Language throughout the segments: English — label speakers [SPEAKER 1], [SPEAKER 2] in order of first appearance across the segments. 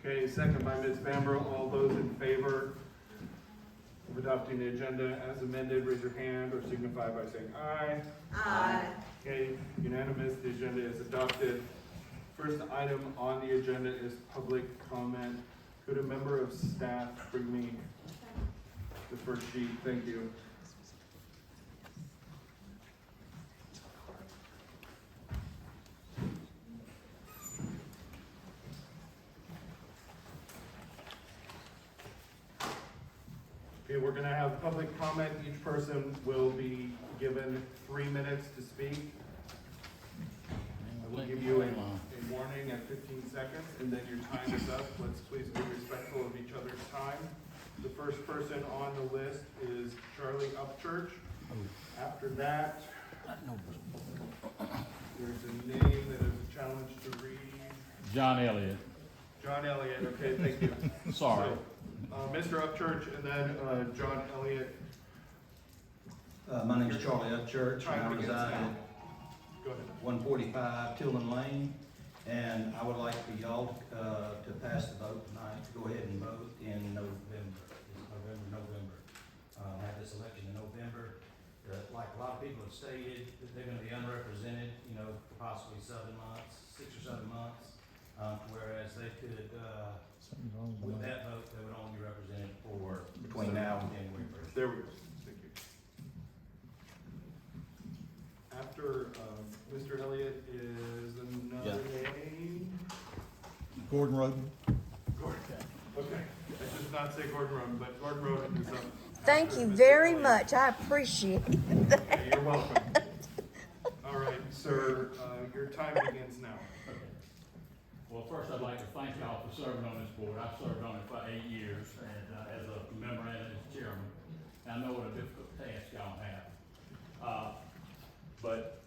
[SPEAKER 1] Okay, second by Ms. Bambro. All those in favor of adopting the agenda as amended, raise your hand or signify by saying aye.
[SPEAKER 2] Aye.
[SPEAKER 1] Okay, unanimous, the agenda is adopted. First item on the agenda is public comment. Could a member of staff bring me the first sheet? Thank you. Okay, we're gonna have public comment. Each person will be given 3 minutes to speak. I will give you a warning at 15 seconds, and then your time is up. Let's please be respectful of each other's time. The first person on the list is Charlie Upchurch. After that, there's a name that is a challenge to read.
[SPEAKER 3] John Elliott.
[SPEAKER 1] John Elliott, okay, thank you.
[SPEAKER 3] Sorry.
[SPEAKER 1] So, Mr. Upchurch and then John Elliott.
[SPEAKER 4] My name is Charlie Upchurch, and I reside at
[SPEAKER 1] Go ahead.
[SPEAKER 4] 145 Tillman Lane, and I would like for y'all to pass the vote tonight, to go ahead and vote in November. It's November. Have this election in November. Like a lot of people have stated, that they're gonna be unrepresented, you know, for possibly 7 months, 6 or 7 months. Whereas they could, with that vote, they would only be represented for between now and January 1st.
[SPEAKER 1] There we go. Thank you. After Mr. Elliott is another name.
[SPEAKER 3] Gordon Roden.
[SPEAKER 1] Gordon. Okay. I did not say Gordon Roden, but Gordon Roden is up.
[SPEAKER 2] Thank
[SPEAKER 1] after
[SPEAKER 2] you
[SPEAKER 1] Mr.
[SPEAKER 2] very
[SPEAKER 1] Elliott.
[SPEAKER 2] much. I appreciate it.
[SPEAKER 1] Okay, you're welcome. All right, sir, your time begins now.
[SPEAKER 3] Okay. Well, first I'd like to thank y'all for serving on this board. I've served on it for 8 years and as a member and as chairman. And I know what a difficult task y'all have. But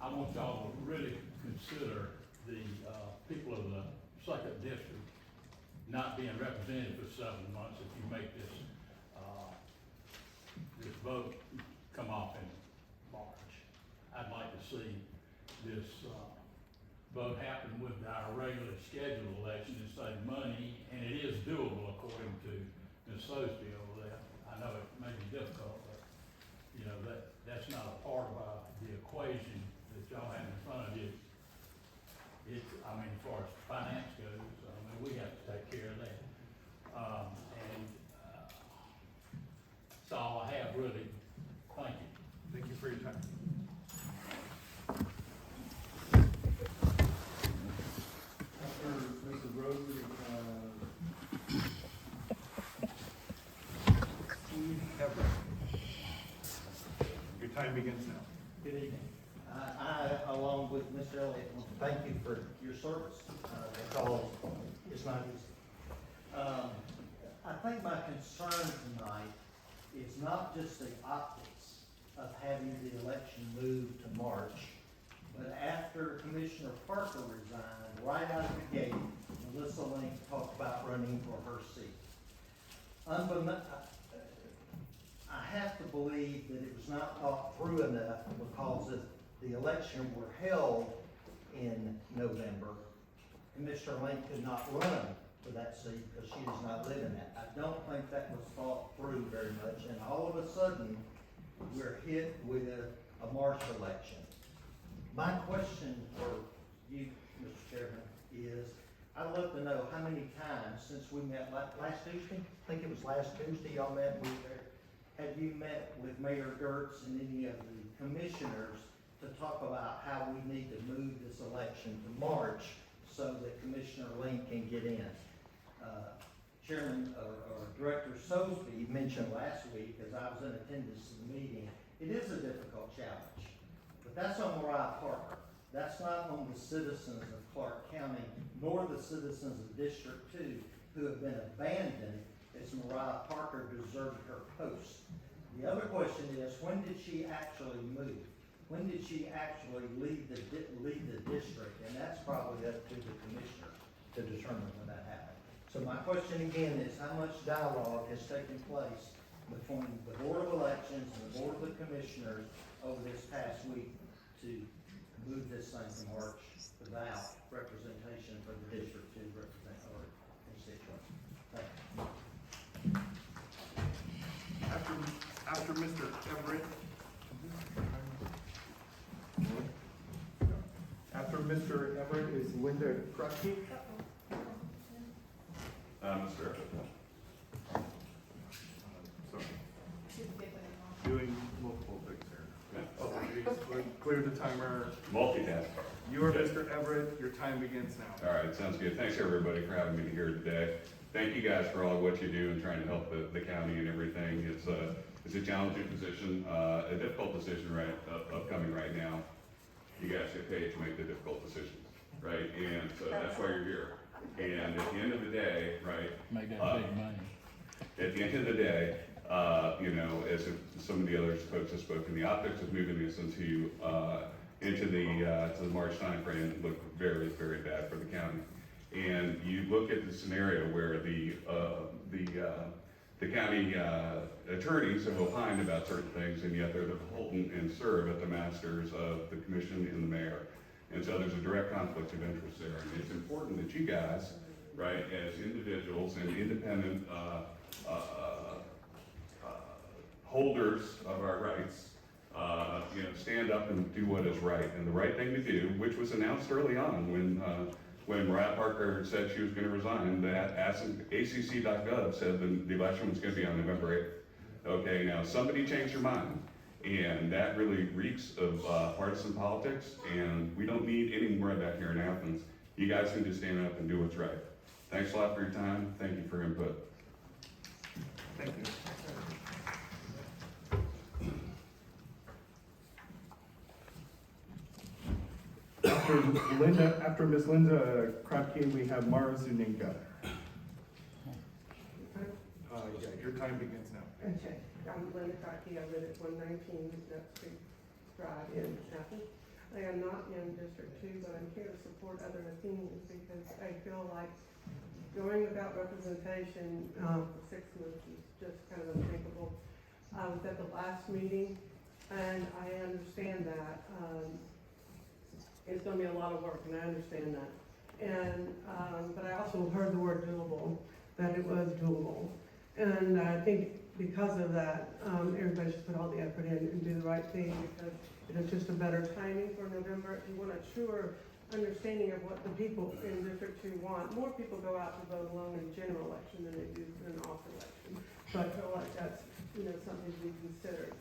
[SPEAKER 3] I want y'all to really consider the people of the second district not being represented for 7 months if you make this this vote come off in March. I'd like to see this vote happen with our regularly scheduled election and save money, and it is doable according to Ms. Sosby over there. I know it may be difficult, but you know, that's not a part of the equation that y'all have in front of you. I mean, as far as finance goes, I mean, we have to take care of that. That's all I have, really. Thank you.
[SPEAKER 1] Thank you for your time. After Mrs. Roden, Steve Everett. Your time begins now.
[SPEAKER 4] Good evening. I, along with Mr. Elliott, want to thank you for your service, because it's not easy. I think my concern tonight is not just the optics of having the election moved to March, but after Commissioner Parker resigned, right out of the gate, Melissa Link talked about running for her seat. I have to believe that it was not thought through enough, because if the election were held in November, Commissioner Link could not run for that seat because she does not live in that. I don't think that was thought through very much, and all of a sudden, we're hit with a March election. My question for you, Mr. Chairman, is I'd love to know how many times since we met last Tuesday, I think it was last Tuesday y'all met with there, have you met with Mayor Gertz and any of the commissioners to talk about how we need to move this election to March so that Commissioner Link can get in? Chairman or Director Sosby mentioned last week, as I was in attendance of the meeting, it is a difficult challenge, but that's on Mariah Parker. That's not on the citizens of Clarke County, nor the citizens of District 2 who have been abandoned as Mariah Parker deserted her post. The other question is, when did she actually move? When did she actually leave the district? And that's probably up to the commissioner to determine when that happened. So my question again is, how much dialogue has taken place between the Board of Elections and the Board of the Commissioners over this past week to move this thing to March without representation for the District 2 representative or
[SPEAKER 1] Mr. Everett is Linda Krutke.
[SPEAKER 5] Mr. Everett.
[SPEAKER 1] Sorry. Doing multiple things here. Oh, please, clear the timer.
[SPEAKER 5] Multitask.
[SPEAKER 1] You are Mr. Everett, your time begins now.
[SPEAKER 5] All right, sounds good. Thanks everybody for having me here today. Thank you guys for all of what you do and trying to help the county and everything. It's a challenging position, a difficult decision upcoming right now. You guys get paid to make the difficult decisions, right? And so that's why you're here. And at the end of the day, right?
[SPEAKER 3] Make that big money.
[SPEAKER 5] At the end of the day, you know, as some of the other folks have spoken, the optics of moving this into the March timeframe look very, very bad for the county. And you look at the scenario where the county attorneys have opined about certain things, and yet they're the beholden and serve at the masters of the commission and the mayor. And so there's a direct conflict of interest there. And it's important that you guys, right, as individuals and independent holders of our rights, you know, stand up and do what is right. And the right thing to do, which was announced early on when Mariah Parker said she was going to resign, that ACC.gov said the election was going to be on November 8th. Okay, now somebody changed your mind. And that really reeks of partisan politics, and we don't need any more of that here in Athens. You guys need to stand up and do what's right. Thanks a lot for your time. Thank you for your input.
[SPEAKER 1] Thank you. After Ms. Linda Krapke, we have Mara Zuninga. Yeah, your time begins now.
[SPEAKER 6] Okay, I'm Linda Crockett. I live at 119 Sept Street Drive in Athens. I am not in District 2, but I'm here to support other opinions because I feel like going about representation for 6 months is just kind of unthinkable. I was at the last meeting, and I understand that it's going to be a lot of work, and I understand that. And but I also heard the word doable, that it was doable. And I think because of that, everybody should put all the effort in and do the right thing, because it is just a better timing for November. If you want a truer understanding of what the people in District 2 want, more people go out to vote alone in general election than they do in an off election. So I feel like that's, you know, something to be considered.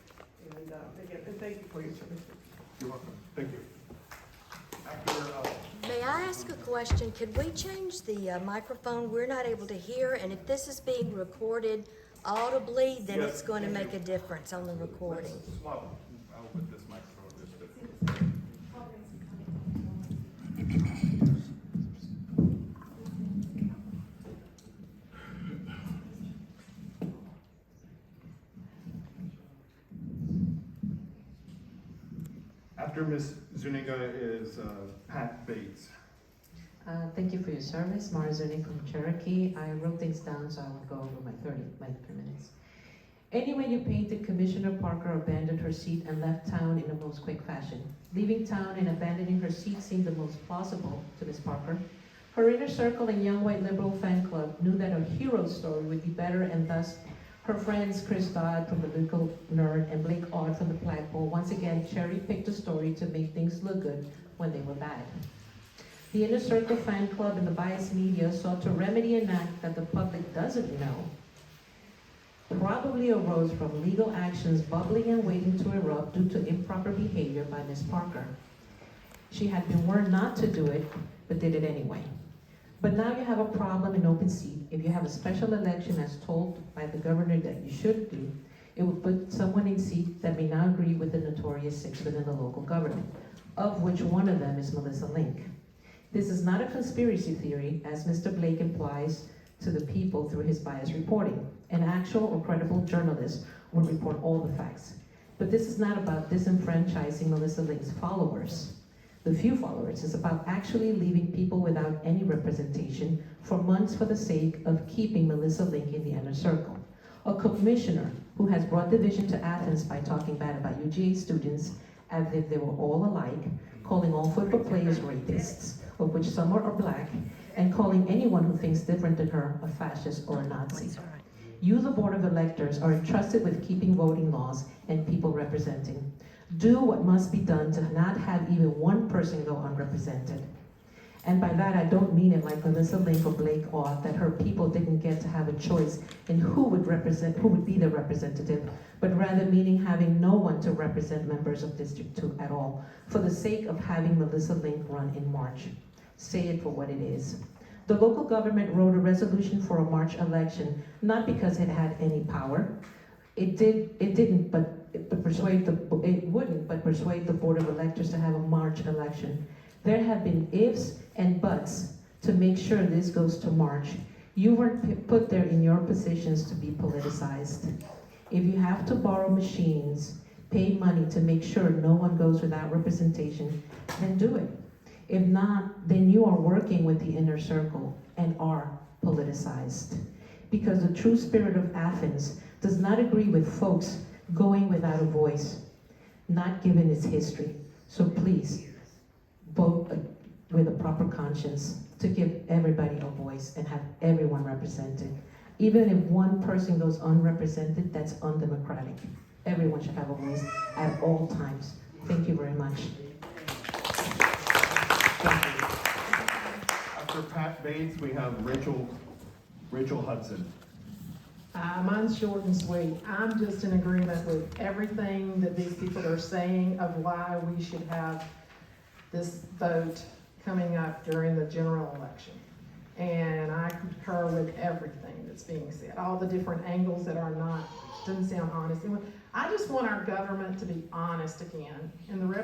[SPEAKER 6] And again, and thank you for your service.
[SPEAKER 1] You're welcome. Thank you.
[SPEAKER 2] May I ask a question? Could we change the microphone? We're not able to hear, and if this is being recorded audibly, then
[SPEAKER 1] Yes.
[SPEAKER 2] it's going to make a difference on the recording.
[SPEAKER 1] Let's swap out with this microphone just a bit. After Ms. Zuniga is Pat Bates.
[SPEAKER 7] Thank you for your service. Mara Zuni from Cherokee. I wrote things down, so I won't go over my 3 minutes. Anyway, you painted Commissioner Parker abandoned her seat and left town in the most quick fashion. Leaving town and abandoning her seat seemed the most plausible to Ms. Parker. Her inner circle and young white liberal fan club knew that her hero story would be better, and thus her friends Chris Dodd from the Legal Nerd and Blake Odd from the Flagpole once again cherry-picked a story to make things look good when they were bad. The Inner Circle fan club and the biased media sought to remedy an act that the public doesn't know probably arose from legal actions bubbling and waiting to erupt due to improper behavior by Ms. Parker. She had been warned not to do it, but did it anyway. But now you have a problem in open seat. If you have a special election as told by the governor that you should do, it would put someone in seat that may not agree with the notorious 6 within the local government, of which one of them is Melissa Link. This is not a conspiracy theory, as Mr. Blake implies to the people through his biased reporting. An actual or credible journalist would report all the facts. But this is not about disenfranchising Melissa Link's followers, the few followers. It's about actually leaving people without any representation for months for the sake of keeping Melissa Link in the inner circle. A commissioner who has brought division to Athens by talking bad about UGA students as if they were all alike, calling all football players rapists, of which some are black, and calling anyone who thinks different than her a fascist or a Nazi. You, the Board of Electors, are entrusted with keeping voting laws and people representing. Do what must be done to not have even one person go unrepresented. And by that, I don't mean it like Melissa Link or Blake Ott, that her people didn't get to have a choice in who would be the representative, but rather meaning having no one to represent members of District 2 at all, for the sake of having Melissa Link run in March. Say it for what it is. The local government wrote a resolution for a March election, not because it had any power. It wouldn't persuade the Board of Electors to have a March election. There have been ifs and buts to make sure this goes to March. You weren't put there in your positions to be politicized. If you have to borrow machines, pay money to make sure no one goes without representation, then do it. If not, then you are working with the inner circle and are politicized. Because the true spirit of Athens does not agree with folks going without a voice, not given its history. So please, vote with a proper conscience to give everybody a voice and have everyone represented. Even if one person goes unrepresented, that's undemocratic. Everyone should have a voice at all times. Thank you very much.
[SPEAKER 1] After Pat Bates, we have Rachel Hudson.
[SPEAKER 8] Mine's short and sweet. I'm just in agreement with everything that these people are saying of why we should have this vote coming up during the general election. And I concur with everything that's being said, all the different angles that are not, doesn't sound honest. I just want our government to be honest again. And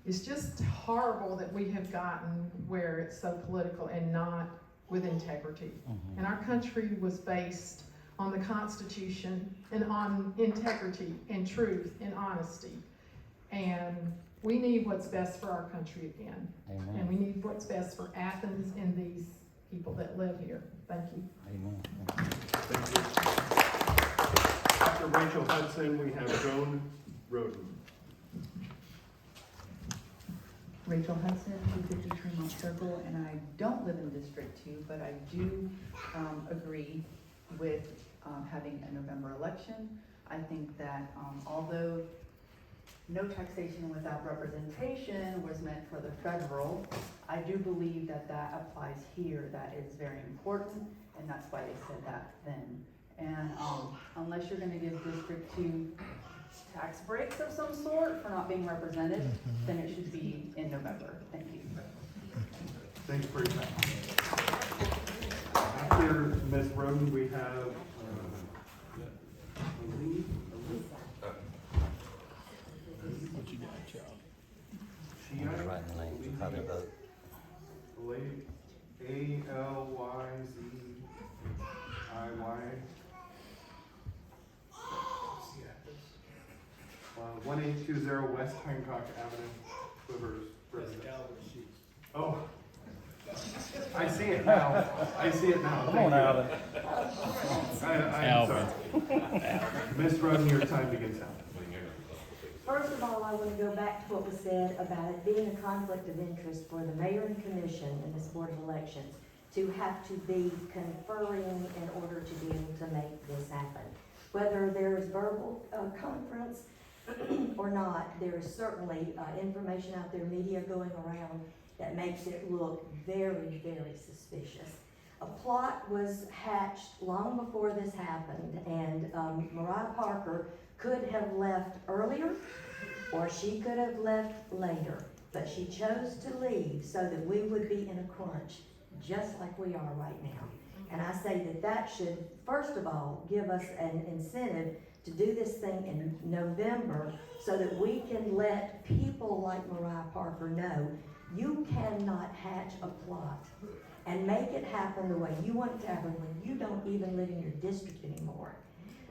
[SPEAKER 8] it's just horrible that we have gotten where it's so political and not with integrity. And our country was based on the Constitution and on integrity and truth and honesty. And we need what's best for our country again.
[SPEAKER 9] Amen.
[SPEAKER 8] And we need what's best for Athens and these people that live here. Thank you.
[SPEAKER 9] Amen.
[SPEAKER 1] Thank you. After Rachel Hudson, we have Joan Roden.
[SPEAKER 10] Rachel Hudson, 250 Tremont Circle, and I don't live in District 2, but I do agree with having a November election. I think that although no taxation without representation was meant for the federal, I do believe that that applies here. That is very important, and that's why they said that then. And unless you're going to give District 2 tax breaks of some sort for not being represented, then it should be in November. Thank you.
[SPEAKER 1] Thanks for your time. After Ms. Roden, we have
[SPEAKER 3] What you got, Charlie?
[SPEAKER 9] I'm just writing the names of how they vote.
[SPEAKER 1] Alyziy. 1820 West Hancock Avenue, Quivers, Residence. Oh, I see it now.
[SPEAKER 9] Come on, Alvin.
[SPEAKER 1] I'm sorry. Ms. Roden, your time begins now.
[SPEAKER 2] First of all, I want to go back to what was said about it being a conflict of interest for the mayor and commission in this Board of Elections to have to be conferring in order to be able to make this happen. Whether there's verbal conference or not, there is certainly information out there, media going around that makes it look very, very suspicious. A plot was hatched long before this happened, and Mariah Parker could have left earlier or she could have left later, but she chose to leave so that we would be in a crunch just like we are right now. And I say that that should, first of all, give us an incentive to do this thing in November so that we can let people like Mariah Parker know you cannot hatch a plot and make it happen the way you want it to happen when you don't even live in your district anymore.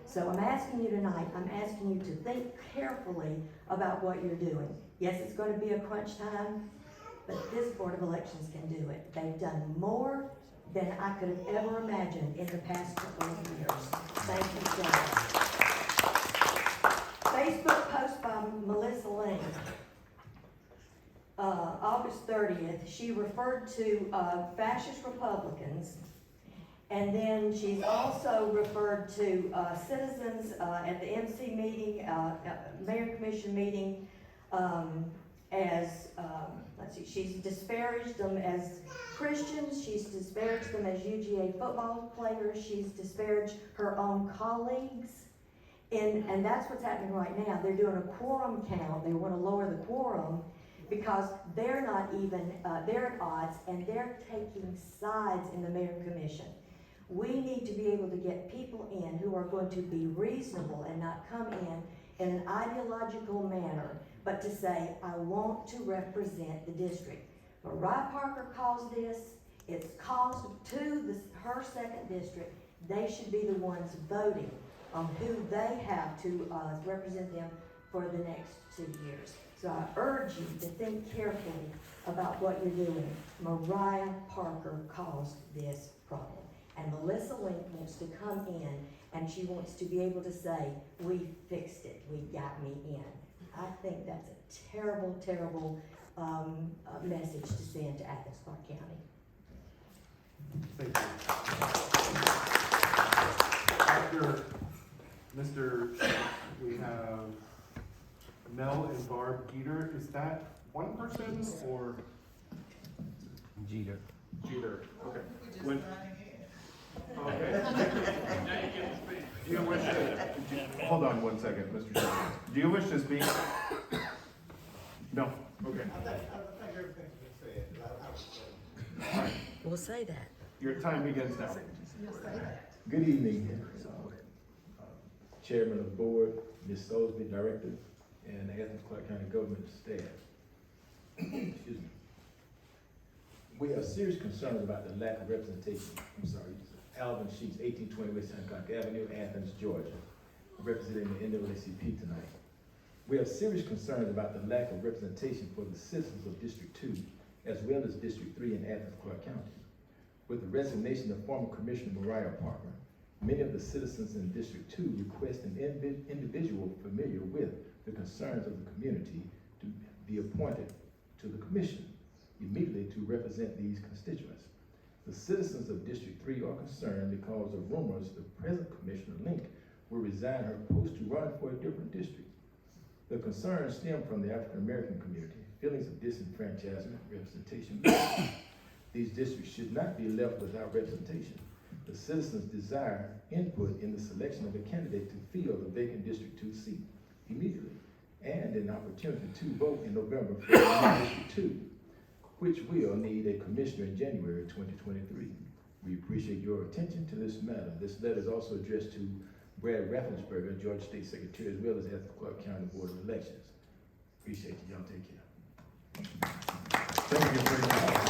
[SPEAKER 2] So I'm asking you tonight, I'm asking you to think carefully about what you're doing. Yes, it's going to be a crunch time, but this Board of Elections can do it. They've done more than I could have ever imagined in the past couple of years. Thank you so much. Facebook post by Melissa Lane. August 30th, she referred to fascist Republicans And then she's also referred to citizens at the MC meeting, Mayor and Commission meeting, as, let's see, she's disparaged them as Christians, she's disparaged them as UGA football players, she's disparaged her own colleagues. And that's what's happening right now. They're doing a quorum count. They want to lower the quorum because they're not even, they're at odds, and they're taking sides in the Mayor and Commission. We need to be able to get people in who are going to be reasonable and not come in an ideological manner, but to say, I want to represent the district. Mariah Parker caused this. It's caused to her second district. They should be the ones voting on who they have to represent them for the next 2 years. So I urge you to think carefully about what you're doing. Mariah Parker caused this problem. And Melissa Link wants to come in and she wants to be able to say, we fixed it, we got me in. I think that's a terrible, terrible message to send to Athens-Clarke County.
[SPEAKER 1] Thank you. After Mr. Schmidt, we have Mel and Barb Geeter. Is that one person or?
[SPEAKER 9] Jeter.
[SPEAKER 1] Jeter, okay. Okay. Do you wish to, hold on one second, Mr. Chairman. Do you wish to speak? No, okay.
[SPEAKER 11] I think everything's been said.
[SPEAKER 1] All right.
[SPEAKER 2] We'll say that.
[SPEAKER 1] Your time begins now.
[SPEAKER 11] Good evening, Chairman of the Board, Ms. Salisbury, Director, and the Athens-Clarke County Government staff. Excuse me. We have serious concerns about the lack of representation. Alvin Sheets, 1820 West Hancock Avenue, Athens, Georgia, representing the NAACP tonight. We have serious concerns about the lack of representation for the citizens of District 2, as well as District 3 in Athens-Clarke County. With the resignation of former Commissioner Mariah Parker, many of the citizens in District 2 request an individual familiar with the concerns of the community to be appointed to the commission immediately to represent these constituents. The citizens of District 3 are concerned because of rumors the present Commissioner Link will resign her post to run for a different district. The concerns stem from the African American community, feelings of disenfranchisement, representation. These districts should not be left without representation. The citizens desire input in the selection of a candidate to fill the vacant District 2 seat immediately, and an opportunity to vote in November for District 2, which will need a commissioner in January 2023. We appreciate your attention to this matter. This letter is also addressed to Brad Raffensperger, Georgia State Secretary, as well as Athens-Clarke County Board of Elections. Appreciate you. Y'all take care.
[SPEAKER 1] Thank you very much.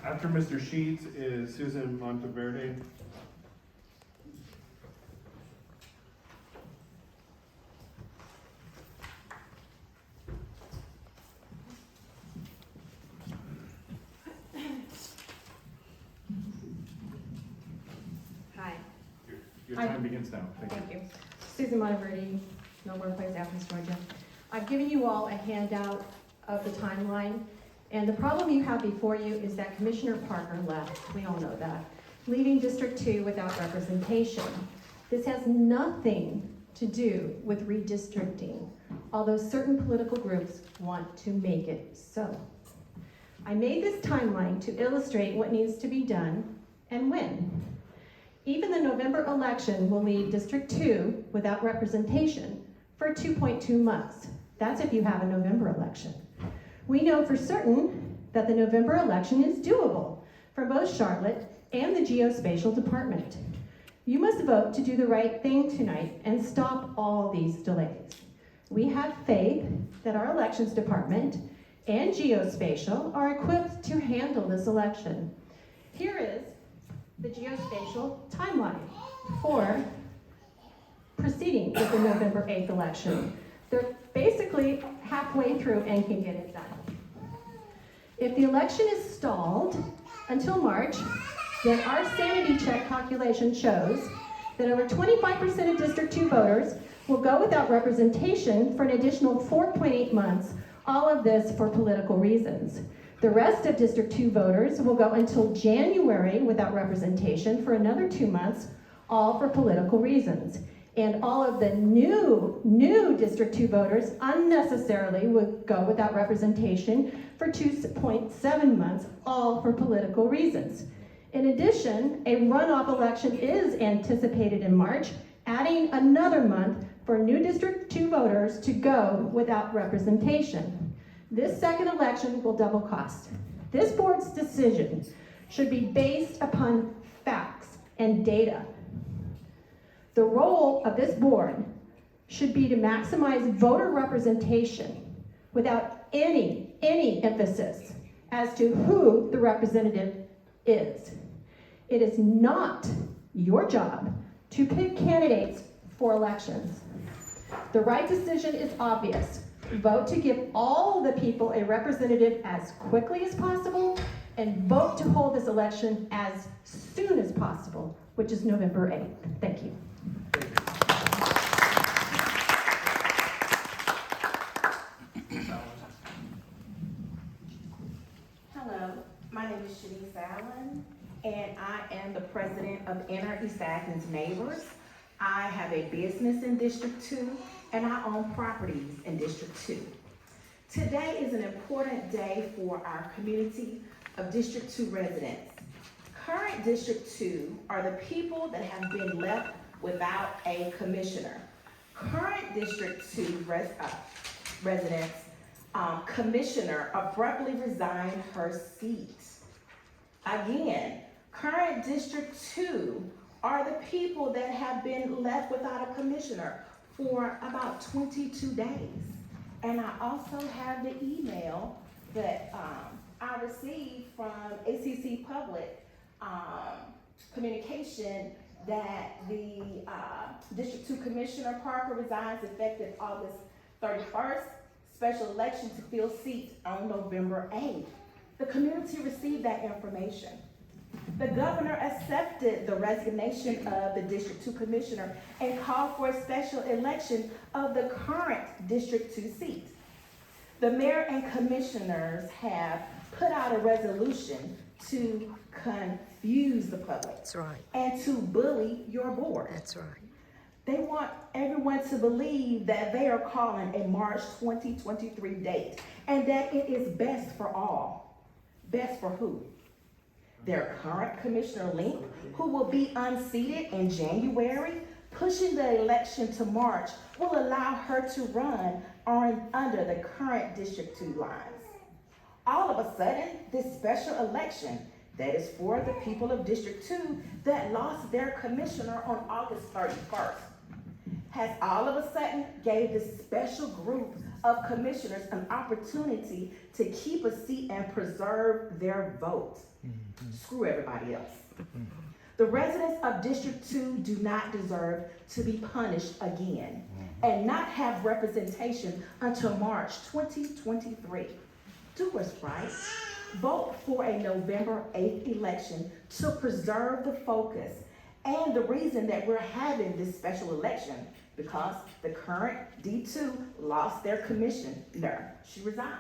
[SPEAKER 1] After Mr. Sheets is Susan Monteverde.
[SPEAKER 12] Hi.
[SPEAKER 1] Your time begins now. Thank you.
[SPEAKER 12] Thank you. Susan Monteverde, Millburn Place, Athens, Georgia. I've given you all a handout of the timeline, and the problem you have before you is that Commissioner Parker left. We all know that. Leaving District 2 without representation. This has nothing to do with redistricting, although certain political groups want to make it so. I made this timeline to illustrate what needs to be done and when. Even the November election will leave District 2 without representation for 2.2 months. That's if you have a November election. We know for certain that the November election is doable for both Charlotte and the Geospatial Department. You must vote to do the right thing tonight and stop all these delays. We have faith that our elections department and Geospatial are equipped to handle this election. Here is the Geospatial timeline for proceeding with the November 8th election. They're basically halfway through and can get it done. If the election is stalled until March, then our sanity check calculation shows that over 25% of District 2 voters will go without representation for an additional 4.8 months, all of this for political reasons. The rest of District 2 voters will go until January without representation for another 2 months, all for political reasons. And all of the new District 2 voters unnecessarily would go without representation for 2.7 months, all for political reasons. In addition, a runoff election is anticipated in March, adding another month for new District 2 voters to go without representation. This second election will double cost. This board's decision should be based upon facts and data. The role of this board should be to maximize voter representation without any emphasis as to who the representative is. It is not your job to pick candidates for elections. The right decision is obvious. Vote to give all the people a representative as quickly as possible, and vote to hold this election as soon as possible, which is November 8th. Thank you.
[SPEAKER 13] Hello, my name is Shanice Allen, and I am the president of Inner East Athens Neighbors. I have a business in District 2, and I own properties in District 2. Today is an important day for our community of District 2 residents. Current District 2 are the people that have been left without a commissioner. Current District 2 residents, commissioner abruptly resigned her seat. Again, current District 2 are the people that have been left without a commissioner for about 22 days. And I also have the email that I received from ACC Public Communication that the District 2 Commissioner Parker resigns effective August 31st, special election to fill seats on November 8th. The community received that information. The governor accepted the resignation of the District 2 Commissioner and called for a special election of the current District 2 seat. The mayor and commissioners have put out a resolution to confuse the public.
[SPEAKER 2] That's right.
[SPEAKER 13] And to bully your board.
[SPEAKER 2] That's right.
[SPEAKER 13] They want everyone to believe that they are calling a March 2023 date and that it is best for all. Best for who? Their current Commissioner Link, who will be unseated in January. Pushing the election to March will allow her to run under the current District 2 lines. All of a sudden, this special election that is for the people of District 2 that lost their commissioner on August 31st has all of a sudden gave this special group of commissioners an opportunity to keep a seat and preserve their vote. Screw everybody else. The residents of District 2 do not deserve to be punished again and not have representation until March 2023. Do what's right. Vote for a November 8th election to preserve the focus and the reason that we're having this special election, because the current D2 lost their commissioner. She resigned.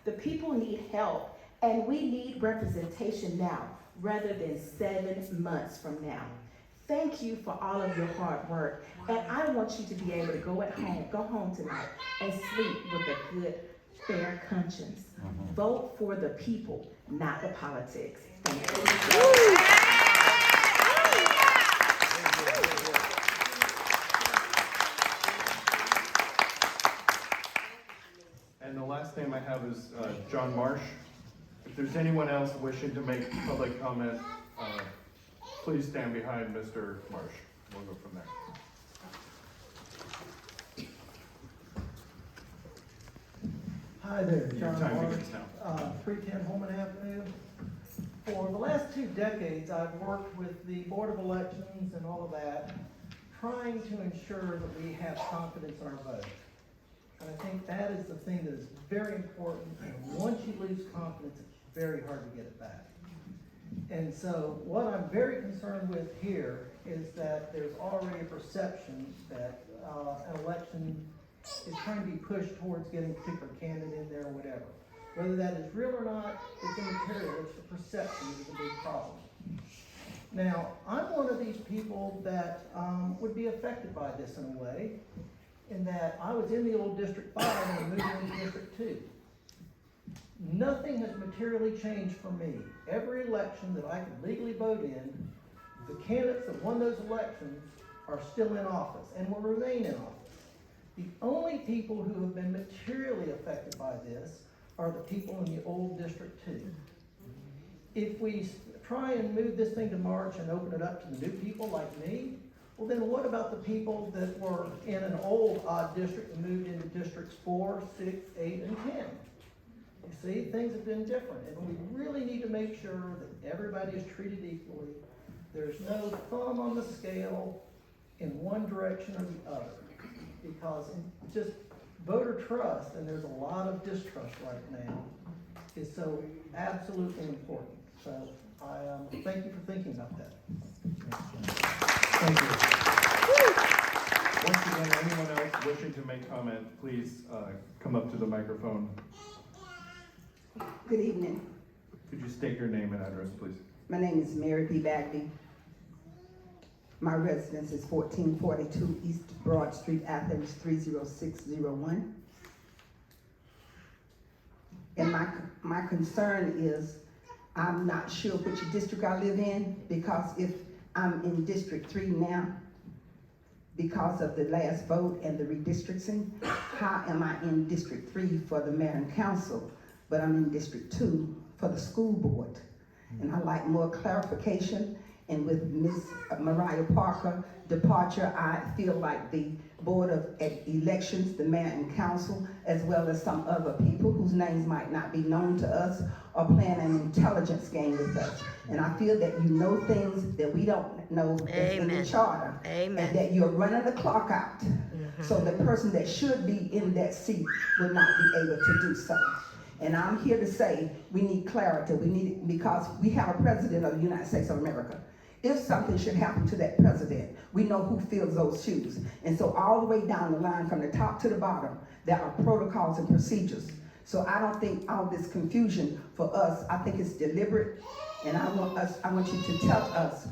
[SPEAKER 13] The people need help, and we need representation now rather than 7 months from now. Thank you for all of your hard work, and I want you to be able to go home tonight and sleep with a good, fair conscience. Vote for the people, not the politics. Thank you.
[SPEAKER 1] And the last name I have is John Marsh. If there's anyone else wishing to make public comment, please stand behind Mr. Marsh. We'll go from there.
[SPEAKER 4] Hi there,
[SPEAKER 1] Your
[SPEAKER 4] John
[SPEAKER 1] time
[SPEAKER 4] Marsh,
[SPEAKER 1] begins now.
[SPEAKER 4] 310 Holman Avenue. For the last 2 decades, I've worked with the Board of Elections and all of that, trying to ensure that we have confidence in our vote. And I think that is the thing that is very important, and once you lose confidence, it's very hard to get it back. And so what I'm very concerned with here is that there's already a perception that an election is trying to be pushed towards getting a particular candidate in there or whatever. Whether that is real or not is immaterial, it's the perception that is a big problem. Now, I'm one of these people that would be affected by this in a way, in that I was in the old District 5 and moved into District 2. Nothing has materially changed for me. Every election that I could legally vote in, the candidates that won those elections are still in office and will remain in office. The only people who have been materially affected by this are the people in the old District 2. If we try and move this thing to March and open it up to the new people like me, well then what about the people that were in an old odd district and moved into Districts 4, 6, 8, and 10? You see, things have been different, and we really need to make sure that everybody is treated equally. There's no thumb on the scale in one direction or the other, because just voter trust, and there's a lot of distrust right now, is so absolutely important. So I thank you for thinking about that.
[SPEAKER 1] Thank you. Once again, anyone else wishing to make comment, please come up to the microphone.
[SPEAKER 14] Good evening.
[SPEAKER 1] Could you state your name and address, please?
[SPEAKER 14] My name is Mary B. Bagby. My residence is 1442 East Broad Street, Athens, 30601. And my concern is, I'm not sure which district I live in, because if I'm in District 3 now, because of the last vote and the redistricting, how am I in District 3 for the mayor and council, but I'm in District 2 for the school board? And I'd like more clarification. And with Ms. Mariah Parker departure, I feel like the Board of Elections, the mayor and council, as well as some other people whose names might not be known to us, are playing an intelligence game with us. And I feel that you know things that we don't know that's in the charter.
[SPEAKER 2] Amen.
[SPEAKER 14] And that you're running the clock out. So the person that should be in that seat will not be able to do so. And I'm here to say we need clarity. We need it because we have a president of the United States of America. If something should happen to that president, we know who fills those shoes. And so all the way down the line, from the top to the bottom, there are protocols and procedures. So I don't think all this confusion for us, I think it's deliberate. And I want you to tell us,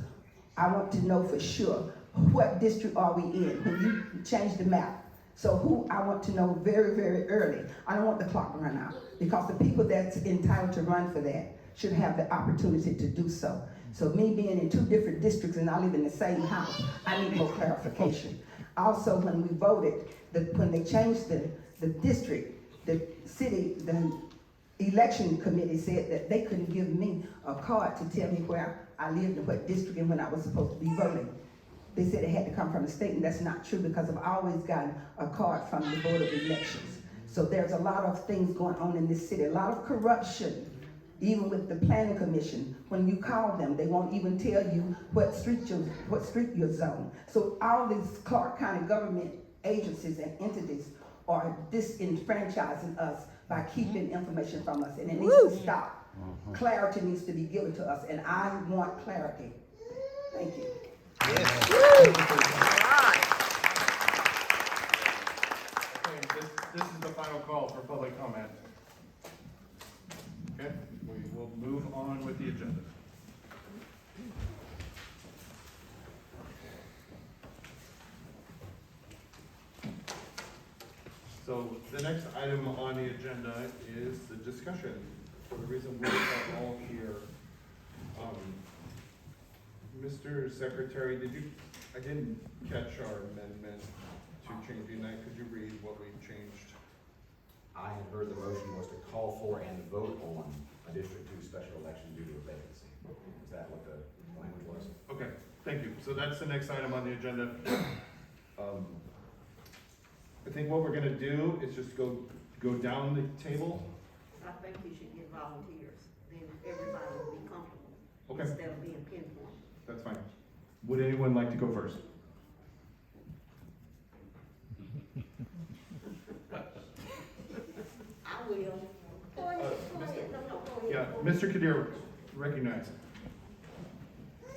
[SPEAKER 14] I want to know for sure, what district are we in when you change the map? So who, I want to know very, very early. I don't want the clock to run out, because the people that's entitled to run for that should have the opportunity to do so. So me being in two different districts and I live in the same house, I need more clarification. Also, when we voted, when they changed the district, the election committee said that they couldn't give me a card to tell me where I lived and what district and when I was supposed to be voting. They said it had to come from the state, and that's not true, because I've always gotten a card from the Board of Elections. So there's a lot of things going on in this city, a lot of corruption. Even with the planning commission, when you call them, they won't even tell you what street you're zoned. So all these Clarke County government agencies and entities are disenfranchising us by keeping information from us, and it needs to stop. Clarity needs to be given to us, and I want clarity. Thank you.
[SPEAKER 1] Okay, this is the final call for public comment. Okay, we will move on with the agenda. So the next item on the agenda is the discussion, for the reason we are all here. Mr. Secretary, I didn't catch our amendment to changing that. Could you read what we changed?
[SPEAKER 15] I had heard the motion was to call for and vote on a District 2 special election due to a vacancy. Is that what the language was?
[SPEAKER 1] Okay, thank you. So that's the next item on the agenda. I think what we're gonna do is just go down the table.
[SPEAKER 16] I think you should get volunteers, then everybody will be comfortable.
[SPEAKER 1] Okay.
[SPEAKER 16] Instead of being pinpoint.
[SPEAKER 1] That's fine. Would anyone like to go first?
[SPEAKER 16] I will. Go ahead, go ahead. No, go ahead.
[SPEAKER 1] Yeah, Mr. Kadir, recognize.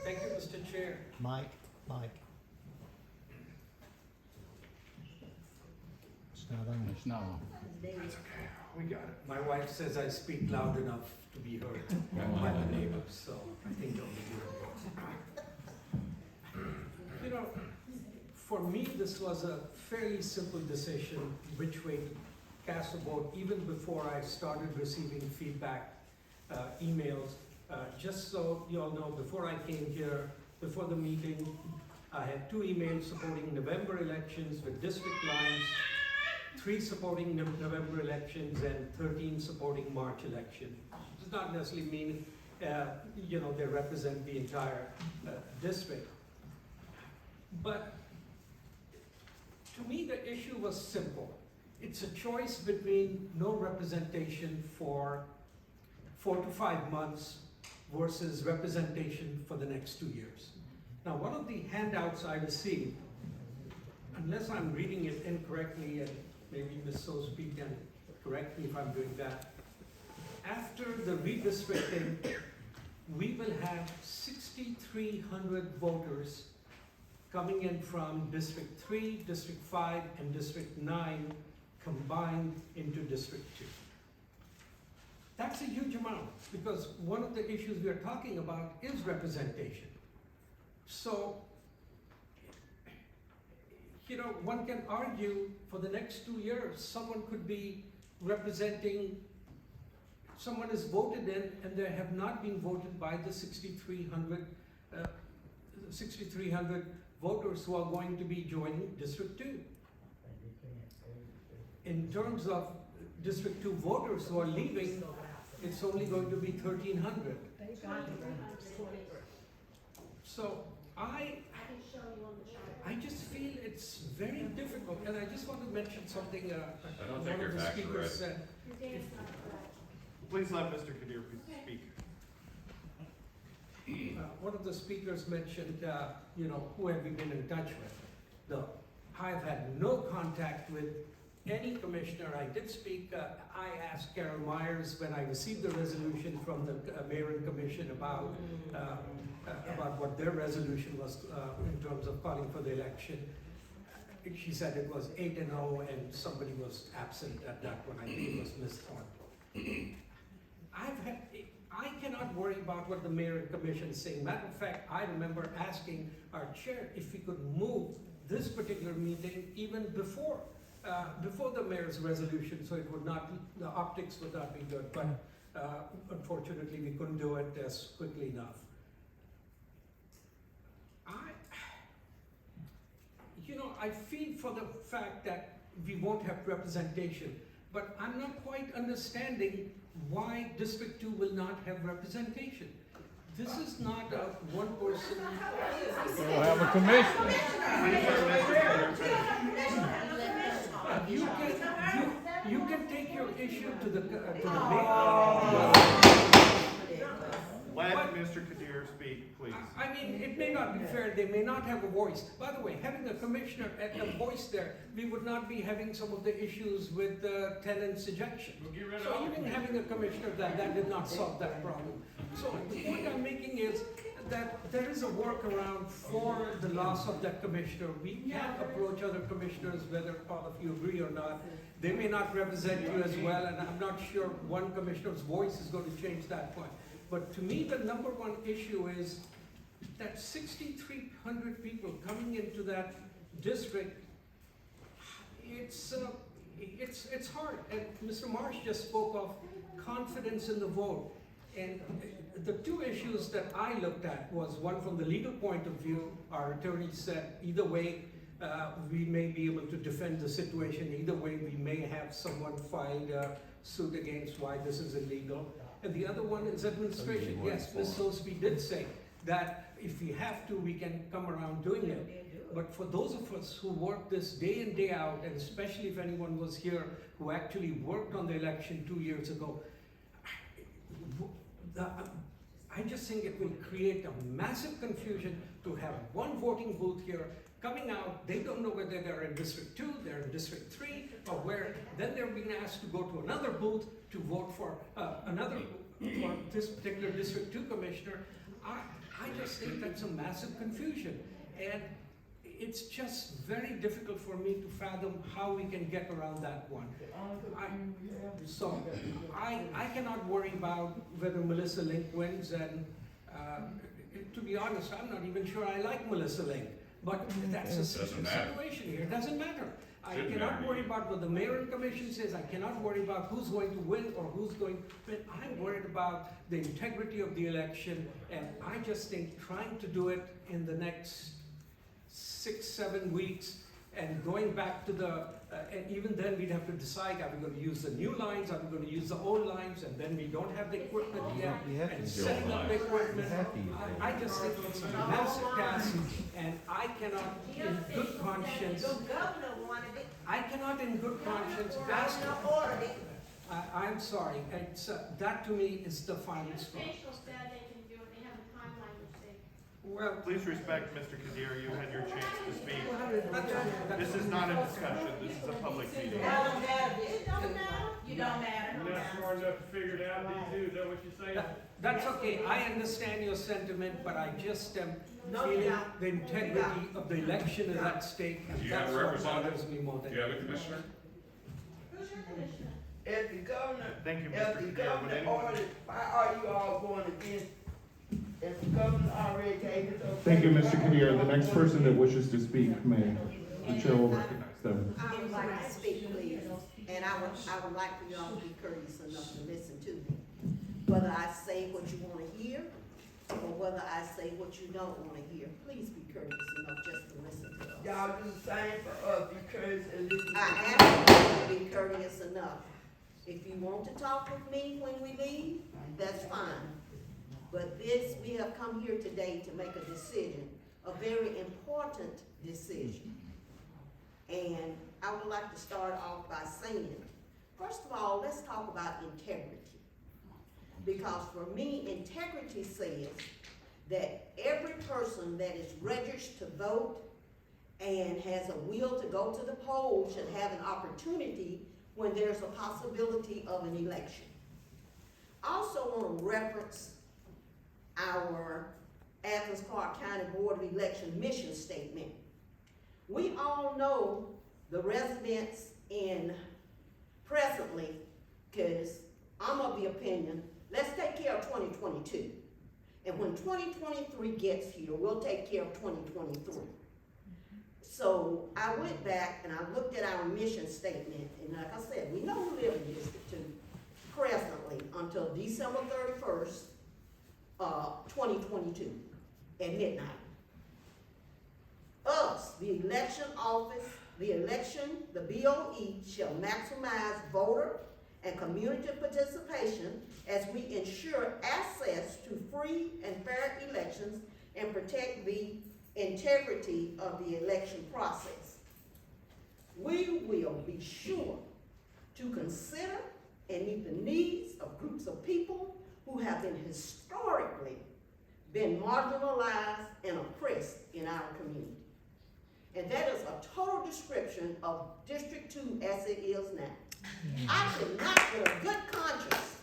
[SPEAKER 17] Thank you, Mr. Chair.
[SPEAKER 9] Mike. It's not on.
[SPEAKER 3] It's not on.
[SPEAKER 16] It's okay.
[SPEAKER 1] We got it.
[SPEAKER 17] My wife says I speak loud enough to be heard by the neighbors, so I think they'll be good. You know, for me, this was a fairly simple decision which way to cast a vote, even before I started receiving feedback, emails. Just so you all know, before I came here, before the meeting, I had 2 emails supporting November elections with district lines, 3 supporting November elections, and 13 supporting March election. It does not necessarily mean, you know, they represent the entire district. But to me, the issue was simple. It's a choice between no representation for 4 to 5 months versus representation for the next 2 years. Now, one of the handouts I received, unless I'm reading it incorrectly, and maybe Ms. Sosby can correct me if I'm doing that, after the redistricting, we will have 6,300 voters coming in from District 3, District 5, and District 9 combined into District 2. That's a huge amount, because one of the issues we are talking about is representation. So, you know, one can argue for the next 2 years, someone could be representing, someone is voted in, and they have not been voted by the 6,300 voters who are going to be joining District 2. In terms of District 2 voters who are leaving, it's only going to be 1,300. So I just feel it's very difficult, and I just want to mention something
[SPEAKER 5] I don't
[SPEAKER 17] one
[SPEAKER 5] think
[SPEAKER 17] of
[SPEAKER 5] your
[SPEAKER 17] the
[SPEAKER 5] facts are
[SPEAKER 17] speakers
[SPEAKER 5] right.
[SPEAKER 17] said.
[SPEAKER 1] Please let Mr. Kadir speak.
[SPEAKER 17] One of the speakers mentioned, you know, who have we been in touch with? I've had no contact with any commissioner. I did speak, I asked Carol Myers when I received the resolution from the mayor and commission about what their resolution was in terms of calling for the election. She said it was 8-0 and somebody was absent at that one. I think it was Ms. Thornton. I cannot worry about what the mayor and commission is saying. Matter of fact, I remember asking our chair if we could move this particular meeting even before the mayor's resolution, so it would not, the optics would not be good, but unfortunately we couldn't do it as quickly enough. I feel for the fact that we won't have representation, but I'm not quite understanding why District 2 will not have representation. This is not a one person.
[SPEAKER 9] We'll have a commission.
[SPEAKER 17] You can take your issue to the mayor.
[SPEAKER 1] Let Mr. Kadir speak, please.
[SPEAKER 17] I mean, it may not be fair, they may not have a voice. By the way, having a commissioner at a voice there, we would not be having some of the issues with tenants ejection. So even having a commissioner, that did not solve that problem. So the point I'm making is that there is a workaround for the loss of that commissioner. We can approach other commissioners, whether all of you agree or not. They may not represent you as well, and I'm not sure one commissioner's voice is going to change that point. But to me, the number one issue is that 6,300 people coming into that district, it's hard. And Mr. Marsh just spoke of confidence in the vote. And the two issues that I looked at was one from the legal point of view. Our attorney said either way, we may be able to defend the situation. Either way, we may have someone filed a suit against why this is illegal. And the other one is administration. Yes, Ms. Sosby did say that if we have to, we can come around doing it. But for those of us who work this day in, day out, and especially if anyone was here who actually worked on the election 2 years ago, I just think it will create a massive confusion to have one voting booth here coming out. They don't know whether they're in District 2, they're in District 3, or where. Then they're being asked to go to another booth to vote for for this particular District 2 commissioner. I just think that's a massive confusion. And it's just very difficult for me to fathom how we can get around that one. I cannot worry about whether Melissa Link wins, and to be honest, I'm not even sure I like Melissa Link. But that's a situation here, it doesn't matter. I cannot worry about what the mayor and commission says, I cannot worry about who's going to win or who's going to win. I'm worried about the integrity of the election, and I just think trying to do it in the next 6-7 weeks and going back to the, and even then we'd have to decide, are we going to use the new lines, are we going to use the old lines, and then we don't have the equipment yet, and setting up the equipment. I just think it's a massive task, and I cannot in good conscience, ask. I'm sorry, it's, that to me is the final straw. Well,
[SPEAKER 1] Please respect Mr. Kadir, you had your chance to speak. This is not a discussion, this is a public meeting.
[SPEAKER 16] It don't matter. You don't matter.
[SPEAKER 9] You're not smart enough to figure it out, these two, is that what you're saying?
[SPEAKER 17] That's okay, I understand your sentiment, but I just am feeling the integrity of the election is at stake, and
[SPEAKER 5] Do you have
[SPEAKER 17] that's
[SPEAKER 5] a
[SPEAKER 17] what
[SPEAKER 5] representative?
[SPEAKER 17] bothers me more
[SPEAKER 5] Do
[SPEAKER 17] than.
[SPEAKER 5] you have a commissioner?
[SPEAKER 18] If the governor,
[SPEAKER 1] Thank you,
[SPEAKER 18] if
[SPEAKER 1] Mr.
[SPEAKER 18] the
[SPEAKER 1] Kadir. Would
[SPEAKER 18] governor
[SPEAKER 1] anyone-
[SPEAKER 18] ordered, why are you all going against? If the governor already gave his okay.
[SPEAKER 1] Thank you, Mr. Kadir. The next person that wishes to speak, may, the chair will recognize them.
[SPEAKER 16] I would like to speak, please, and I would like for y'all to be courteous enough to listen to me. Whether I say what you wanna hear, or whether I say what you don't wanna hear, please be courteous enough just to listen to us.
[SPEAKER 18] Y'all do the same for us, be courteous and listen.
[SPEAKER 16] I ask you to be courteous enough. If you want to talk with me when we leave, that's fine. But this, we have come here today to make a decision, a very important decision. And I would like to start off by saying, first of all, let's talk about integrity. Because for me, integrity says that every person that is registered to vote and has a will to go to the poll should have an opportunity when there's a possibility of an election. I also want to reference our Athens-Clarke County Board of Election mission statement. We all know the residents in presently, because I'm of the opinion, let's take care of 2022. And when 2023 gets here, we'll take care of 2023. So I went back and I looked at our mission statement, and like I said, we know who live in District 2 presently until December 31st, 2022 at midnight. Us, the election office, the BOE shall maximize voter and community participation as we ensure access to free and fair elections and protect the integrity of the election process. We will be sure to consider and meet the needs of groups of people who have been historically been marginalized and oppressed in our community. And that is a total description of District 2 as it is now. I could not, with a good conscience,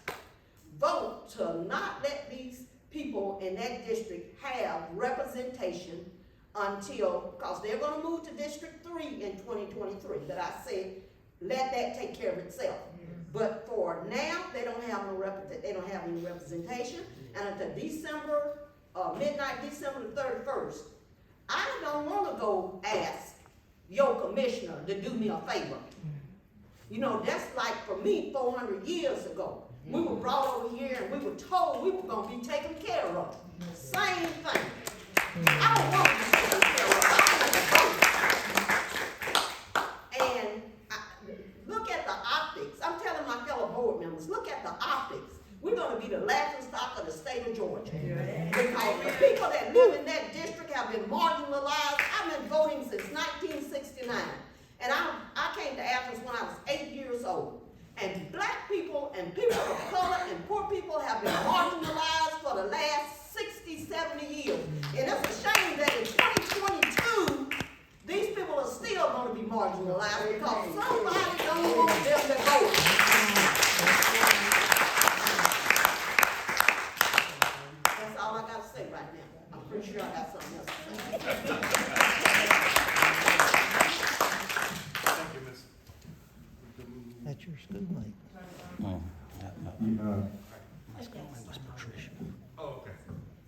[SPEAKER 16] vote to not let these people in that district have representation until, because they're gonna move to District 3 in 2023, but I said, let that take care of itself. But for now, they don't have no any representation, and until December, midnight, December the 31st, I don't wanna go ask your commissioner to do me a favor. You know, that's like for me 400 years ago. We were brought over here and we were told we were gonna be taken care of. Same thing. I don't want to be taken care of. And look at the optics. I'm telling my fellow board members, look at the optics. We're gonna be the laughing stock of the state of Georgia. Because the people that live in that district have been marginalized. I've been voting since 1969. And I came to Athens when I was 8 years old. And black people and people of color and poor people have been marginalized for the last 60, 70 years. And it's a shame that in 2022, these people are still going to be marginalized because somebody don't want them to vote. That's all I got to say right now. I'm pretty sure I got something else to say.
[SPEAKER 1] Oh, okay.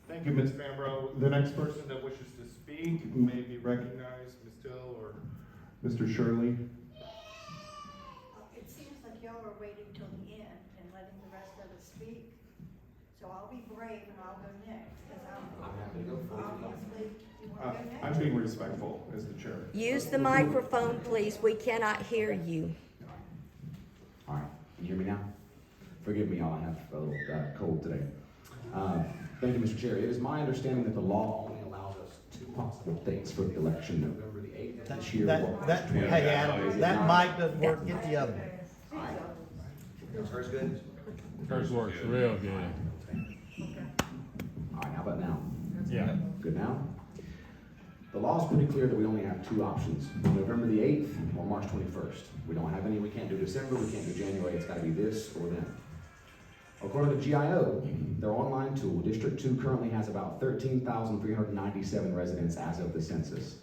[SPEAKER 1] Thank you, Ms. Fambro. The next person that wishes to speak may be recognized, Ms. Till or Mr. Shirley.
[SPEAKER 19] It seems like y'all are waiting till the end and letting the rest of us speak. So I'll be brave and I'll go next, because obviously, you want to go next.
[SPEAKER 1] I'm being respectful as the chair.
[SPEAKER 2] Use the microphone, please. We cannot hear you.
[SPEAKER 15] All right, can you hear me now? Forgive me, y'all, I have a little cold today. Thank you, Mr. Chair. It is my understanding that the law only allows us two possible dates for the election, November the 8th of this year.
[SPEAKER 4] Hey, Adam, that mic doesn't work, get the other one.
[SPEAKER 15] Yours hers good?
[SPEAKER 9] Hers works real good.
[SPEAKER 15] All right, how about now?
[SPEAKER 9] Yeah.
[SPEAKER 15] Good now? The law is pretty clear that we only have two options, November the 8th or March 21st. We don't have any, we can't do December, we can't do January, it's gotta be this or then. According to GIO, their online tool, District 2 currently has about 13,397 residents as of the census.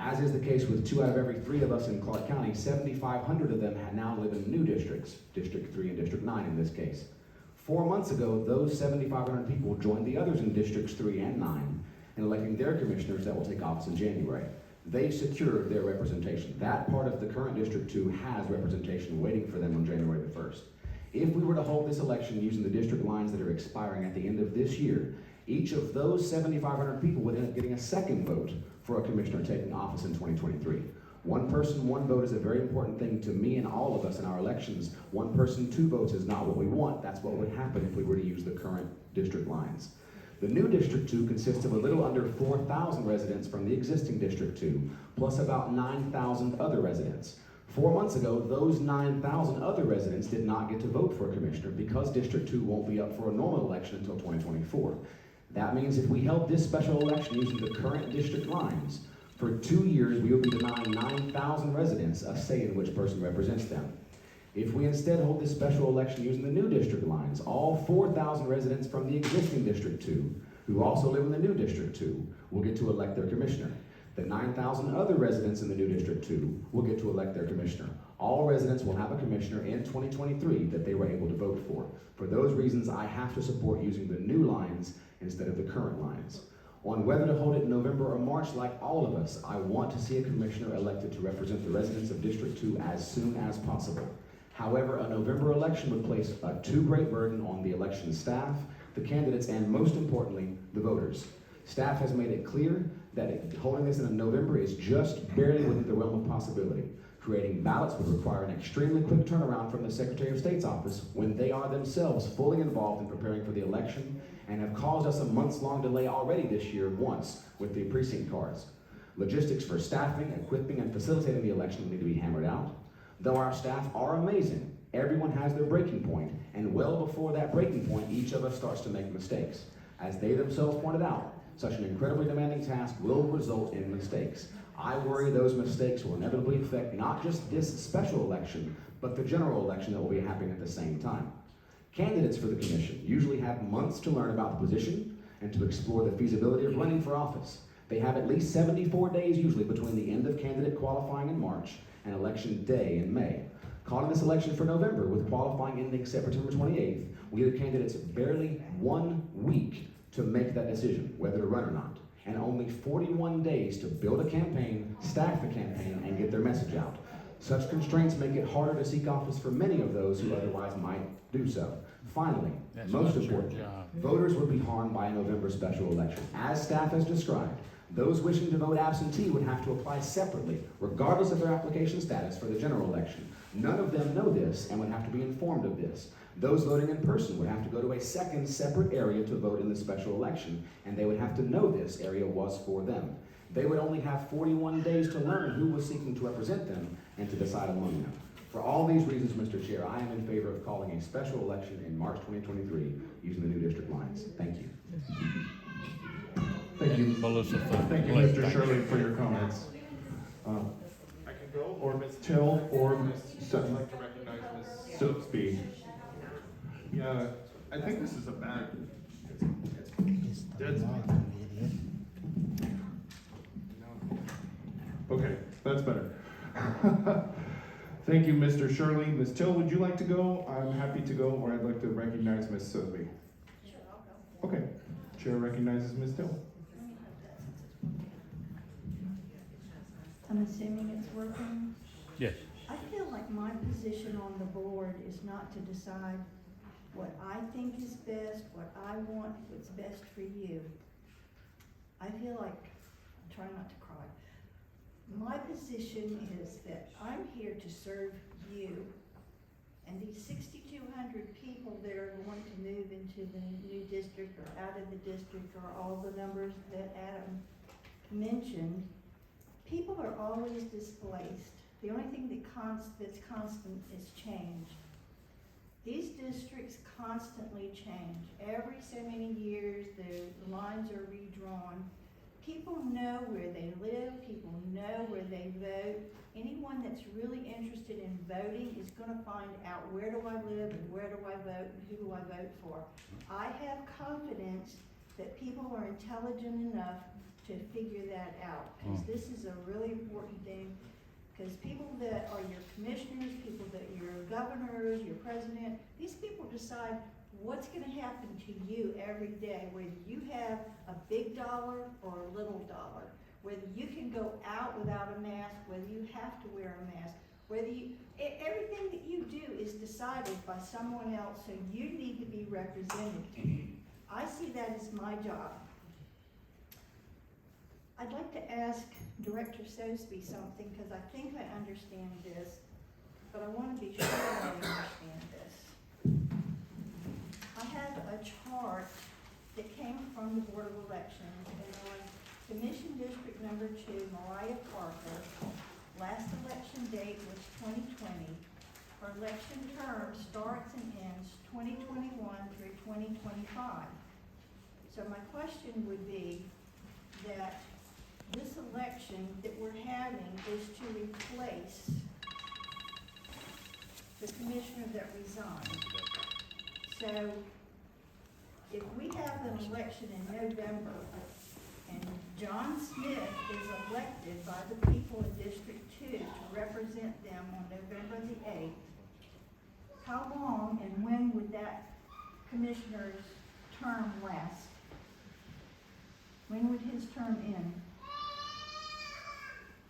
[SPEAKER 15] As is the case with 2 out of every 3 of us in Clarke County, 7,500 of them now live in new districts, District 3 and District 9 in this case. 4 months ago, those 7,500 people joined the others in Districts 3 and 9 in electing their commissioners that will take office in January. They secured their representation. That part of the current District 2 has representation waiting for them on January the 1st. If we were to hold this election using the district lines that are expiring at the end of this year, each of those 7,500 people would end up getting a second vote for a commissioner taking office in 2023. One person, one vote is a very important thing to me and all of us in our elections. One person, two votes is not what we want. That's what would happen if we were to use the current district lines. The new District 2 consists of a little under 4,000 residents from the existing District 2, plus about 9,000 other residents. 4 months ago, those 9,000 other residents did not get to vote for a commissioner because District 2 won't be up for a normal election until 2024. That means if we held this special election using the current district lines, for 2 years we would be denying 9,000 residents a say in which person represents them. If we instead hold this special election using the new district lines, all 4,000 residents from the existing District 2, who also live in the new District 2, will get to elect their commissioner. The 9,000 other residents in the new District 2 will get to elect their commissioner. All residents will have a commissioner in 2023 that they were able to vote for. For those reasons, I have to support using the new lines instead of the current lines. On whether to hold it in November or March, like all of us, I want to see a commissioner elected to represent the residents of District 2 as soon as possible. However, a November election would place a too great burden on the election staff, the candidates, and most importantly, the voters. Staff has made it clear that holding this in November is just barely within the realm of possibility. Creating ballots would require an extremely quick turnaround from the Secretary of State's office when they are themselves fully involved in preparing for the election and have caused us a months-long delay already this year once with the precinct cards. Logistics for staffing, equipping, and facilitating the election need to be hammered out. Though our staff are amazing, everyone has their breaking point, and well before that breaking point, each of us starts to make mistakes. As they themselves pointed out, such an incredibly demanding task will result in mistakes. I worry those mistakes will inevitably affect not just this special election, but the general election that will be happening at the same time. Candidates for the commission usually have months to learn about the position and to explore the feasibility of running for office. They have at least 74 days usually between the end of candidate qualifying in March and election day in May. Calling this election for November with qualifying ending September 28th will give candidates barely 1 week to make that decision, whether to run or not, and only 41 days to build a campaign, staff the campaign, and get their message out. Such constraints make it harder to seek office for many of those who otherwise might do so. Finally, most importantly, voters would be harmed by a November special election. As staff has described, those wishing to vote absentee would have to apply separately, regardless of their application status for the general election. None of them know this and would have to be informed of this. Those voting in person would have to go to a second separate area to vote in the special election, and they would have to know this area was for them. They would only have 41 days to learn who was seeking to represent them and to decide among them. For all these reasons, Mr. Chair, I am in favor of calling a special election in March 2023 using the new district lines. Thank you.
[SPEAKER 1] Thank you,
[SPEAKER 9] Melissa.
[SPEAKER 1] Thank you, Mr. Shirley, for your comments. I can go, or Ms. Till, or Ms. Sept. I'd like to recognize Ms. Soapsby. Yeah, I think this is a bad, it's dead. Okay, that's better. Thank you, Mr. Shirley. Ms. Till, would you like to go? I'm happy to go, or I'd like to recognize Ms. Sosby.
[SPEAKER 19] Sure, I'll go.
[SPEAKER 1] Okay, Chair recognizes Ms. Till.
[SPEAKER 19] I'm assuming it's working.
[SPEAKER 9] Yes.
[SPEAKER 19] I feel like my position on the board is not to decide what I think is best, what I want, what's best for you. I feel like, I'm trying not to cry. My position is that I'm here to serve you. And these 6,200 people that are going to move into the new district or out of the district, or all the numbers that Adam mentioned, people are always displaced. The only thing that's constant is change. These districts constantly change. Every so many years, the lines are redrawn. People know where they live, people know where they vote. Anyone that's really interested in voting is gonna find out, where do I live and where do I vote and who do I vote for. I have confidence that people are intelligent enough to figure that out, because this is a really important thing. Because people that are your commissioners, people that your governors, your president, these people decide what's gonna happen to you every day, whether you have a big dollar or a little dollar, whether you can go out without a mask, whether you have to wear a mask, whether you, everything that you do is decided by someone else, so you need to be represented. I see that as my job. I'd like to ask Director Sosby something, because I think I understand this, but I want to be sure I understand this. I have a chart that came from the Board of Elections, and on Commission District number 2, Mariah Parker, last election date was 2020. Her election term starts and ends 2021 through 2025. So my question would be that this election that we're having is to replace the commissioner that resigned. So if we have an election in November and John Smith is elected by the people in District 2 to represent them on November the 8th, how long and when would that commissioner's term last? When would his term end?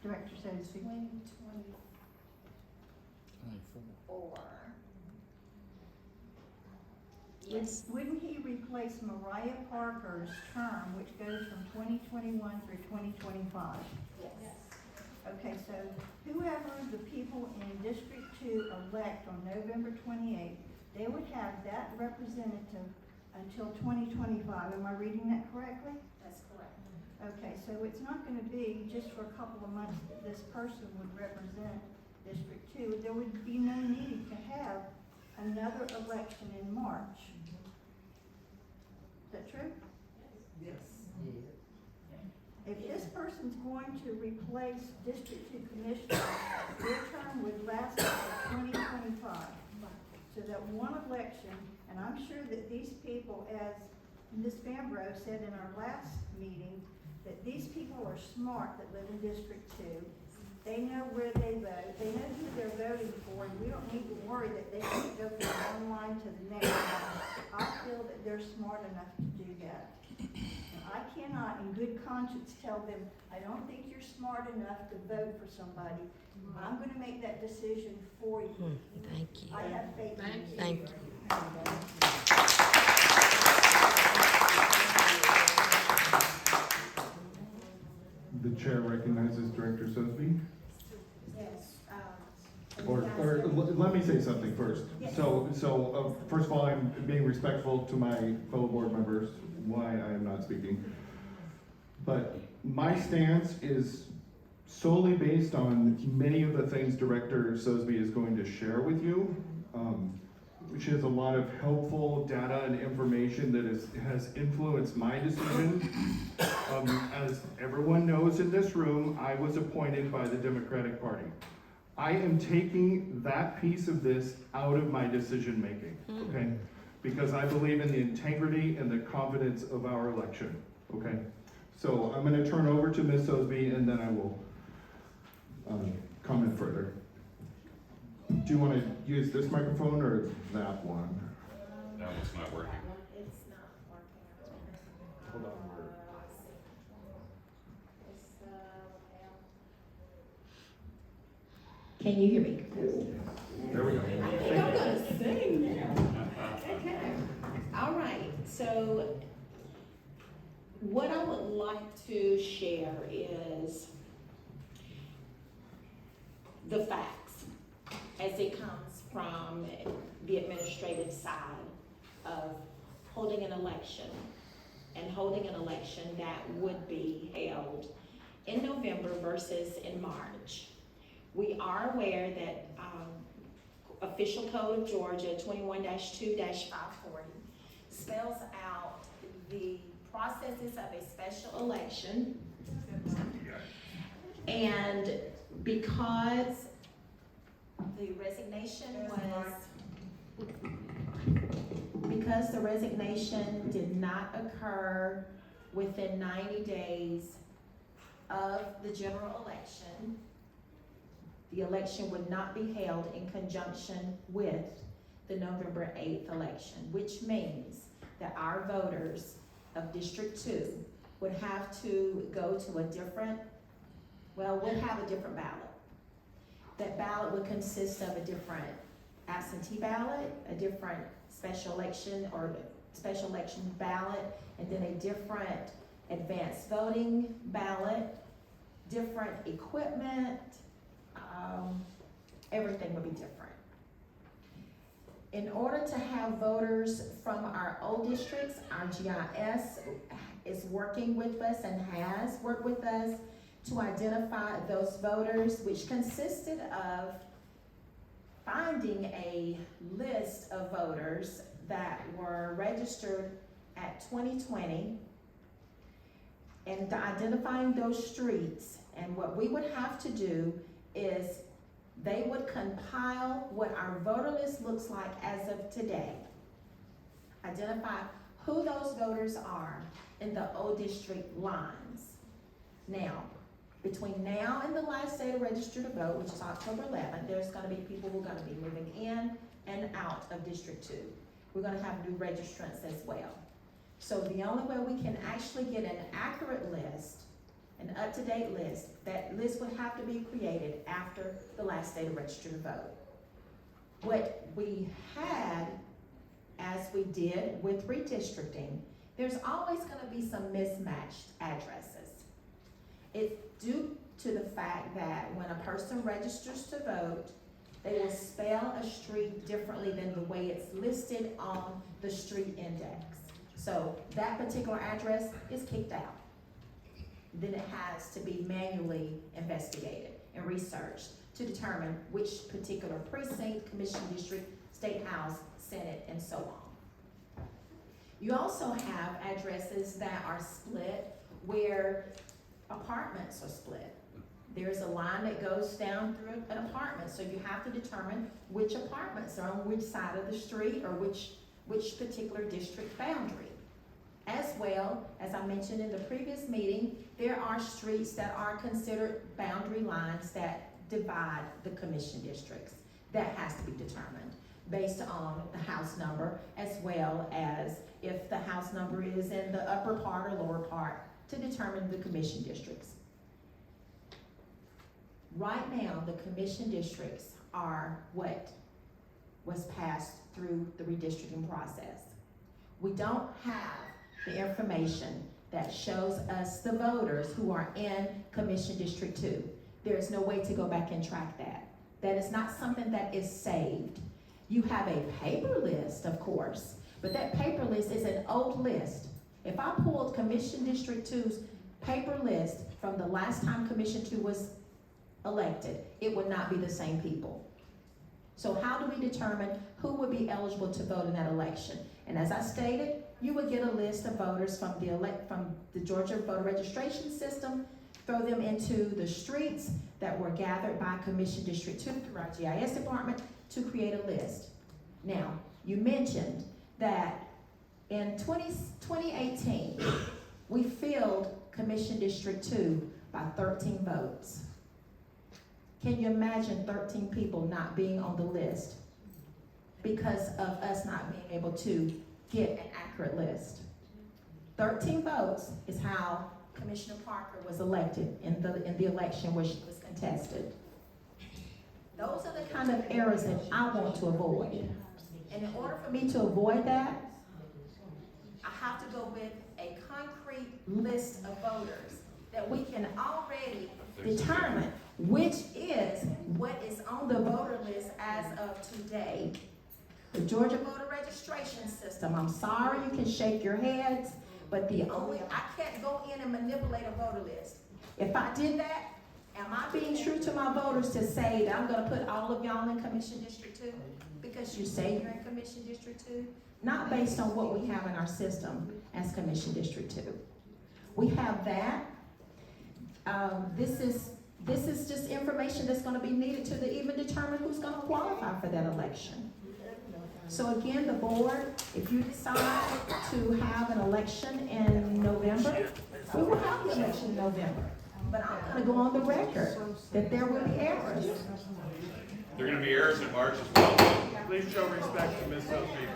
[SPEAKER 19] Director Sosby.
[SPEAKER 2] 2024.
[SPEAKER 19] Yes. Wouldn't he replace Mariah Parker's term, which goes from 2021 through 2025?
[SPEAKER 2] Yes.
[SPEAKER 19] Okay, so whoever the people in District 2 elect on November 28th, they would have that representative until 2025. Am I reading that correctly?
[SPEAKER 2] That's correct.
[SPEAKER 19] Okay, so it's not gonna be just for a couple of months that this person would represent District 2. There would be no need to have another election in March. Is that true?
[SPEAKER 18] Yes.
[SPEAKER 19] If this person's going to replace District 2 Commissioner, their term would last until 2025. So that one election, and I'm sure that these people, as Ms. Fambro said in our last meeting, that these people are smart that live in District 2. They know where they vote, they know who they're voting for, and we don't need to worry that they have to go from one line to the next line. I feel that they're smart enough to do that. And I cannot, in good conscience, tell them, I don't think you're smart enough to vote for somebody. I'm gonna make that decision for you.
[SPEAKER 2] Thank you.
[SPEAKER 19] I have faith in you.
[SPEAKER 2] Thank you.
[SPEAKER 1] The chair recognizes Director Sosby.
[SPEAKER 19] Yes.
[SPEAKER 1] Or let me say something first.
[SPEAKER 19] Yes.
[SPEAKER 1] So first of all, I'm being respectful to my fellow board members, why I am not speaking. But my stance is solely based on many of the things Director Sosby is going to share with you. She has a lot of helpful data and information that has influenced my decision. As everyone knows in this room, I was appointed by the Democratic Party. I am taking that piece of this out of my decision making, okay? Because I believe in the integrity and the confidence of our election, okay? So I'm gonna turn over to Ms. Sosby and then I will comment further.
[SPEAKER 20] Do you want to use this microphone or that one?
[SPEAKER 5] That one's not working.
[SPEAKER 2] It's not working.
[SPEAKER 20] Hold on.
[SPEAKER 2] Can you hear me?
[SPEAKER 20] There we go.
[SPEAKER 21] I think I'm gonna sing now. Okay. All right, so what I would like to share is the facts as it comes from the administrative side of holding an election and holding an election that would be held in November versus in March. We are aware that Official Code of Georgia 21-2-540 spells out the processes of a special election. And because the resignation did not occur within 90 days of the general election, the election would not be held in conjunction with the November 8th election, which means that our voters of District 2 would have to go to would have a different ballot. That ballot would consist of a different absentee ballot, a different special election ballot, and then a different advanced voting ballot, different equipment, everything would be different. In order to have voters from our old districts, our GIS is working with us and has worked with us to identify those voters, which consisted of finding a list of voters that were registered at 2020 and identifying those streets. And what we would have to do is they would compile what our voter list looks like as of today. Identify who those voters are in the O district lines. Now, between now and the last day to register to vote, which is October 11th, there's gonna be people who are gonna be moving in and out of District 2. We're gonna have new registrants as well. So the only way we can actually get an accurate list, an up-to-date list, that list would have to be created after the last day to register to vote. What we had, as we did with redistricting, there's always gonna be some mismatched addresses. It's due to the fact that when a person registers to vote, they will spell a street differently than the way it's listed on the street index. So that particular address is kicked out. Then it has to be manually investigated and researched to determine which particular precinct, commission district, state house, senate, and so on. You also have addresses that are split where apartments are split. There's a line that goes down through an apartment, so you have to determine which apartments are on which side of the street or which particular district boundary. As well, as I mentioned in the previous meeting, there are streets that are considered boundary lines that divide the commission districts. That has to be determined based on the house number, as well as if the house number is in the upper part or lower part to determine the commission districts. Right now, the commission districts are what was passed through the redistricting process. We don't have the information that shows us the voters who are in Commission District 2. There is no way to go back and track that. That is not something that is saved. You have a paper list, of course, but that paper list is an old list. If I pulled Commission District 2's paper list from the last time Commission 2 was elected, it would not be the same people. So how do we determine who would be eligible to vote in that election? And as I stated, you would get a list of voters from the Georgia voter registration system, throw them into the streets that were gathered by Commission District 2 through our GIS department to create a list. Now, you mentioned that in 2018, we filled Commission District 2 by 13 votes. Can you imagine 13 people not being on the list because of us not being able to get an accurate list? 13 votes is how Commissioner Parker was elected in the election where she was contested. Those are the kind of errors that I want to avoid. And in order for me to avoid that, I have to go with a concrete list of voters that we can already determine which is what is on the voter list as of today. The Georgia voter registration system, I'm sorry you can shake your heads, but I can't go in and manipulate a voter list. If I did that, am I being true to my voters to say that I'm gonna put all of y'all in Commission District 2? Because you say you're in Commission District 2? Not based on what we have in our system as Commission District 2. We have that. This is just information that's gonna be needed to even determine who's gonna qualify for that election. So again, the board, if you decide to have an election in November, we will have the election in November. But I'm gonna go on the record that there will be errors.
[SPEAKER 5] There are gonna be errors in March as well.
[SPEAKER 1] Please show respect to Ms. Sophie.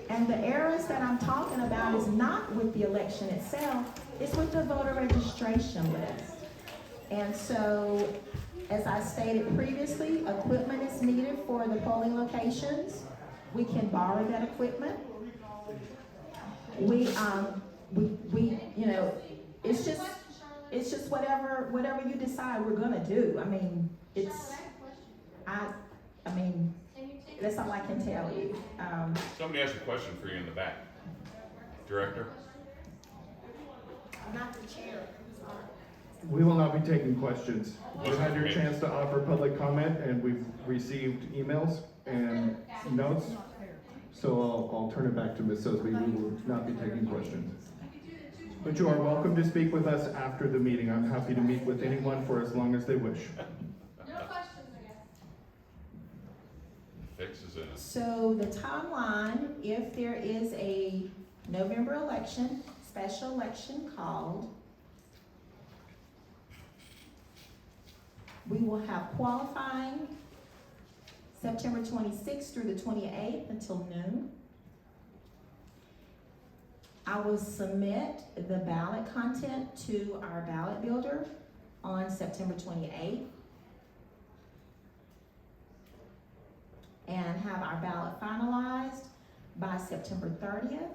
[SPEAKER 21] And the errors that I'm talking about is not with the election itself, it's with the voter registration list. And so, as I stated previously, equipment is needed for the polling locations. We can borrow that equipment. We you know, it's just whatever you decide we're gonna do. I mean, I mean, that's all I can tell you.
[SPEAKER 5] Somebody has a question for you in the back. Director?
[SPEAKER 21] I'm not the chair.
[SPEAKER 1] We will not be taking questions. You had your chance to offer public comment, and we've received emails and notes. So I'll turn it back to Ms. Sosby. We will not be taking questions. But you are welcome to speak with us after the meeting. I'm happy to meet with anyone for as long as they wish.
[SPEAKER 12] No questions, I guess.
[SPEAKER 5] Fixes it.
[SPEAKER 21] So the timeline, if there is a November election, special election called, we will have qualifying September 26th through the 28th until noon. I will submit the ballot content to our ballot builder on September 28th and have our ballot finalized by September 30th.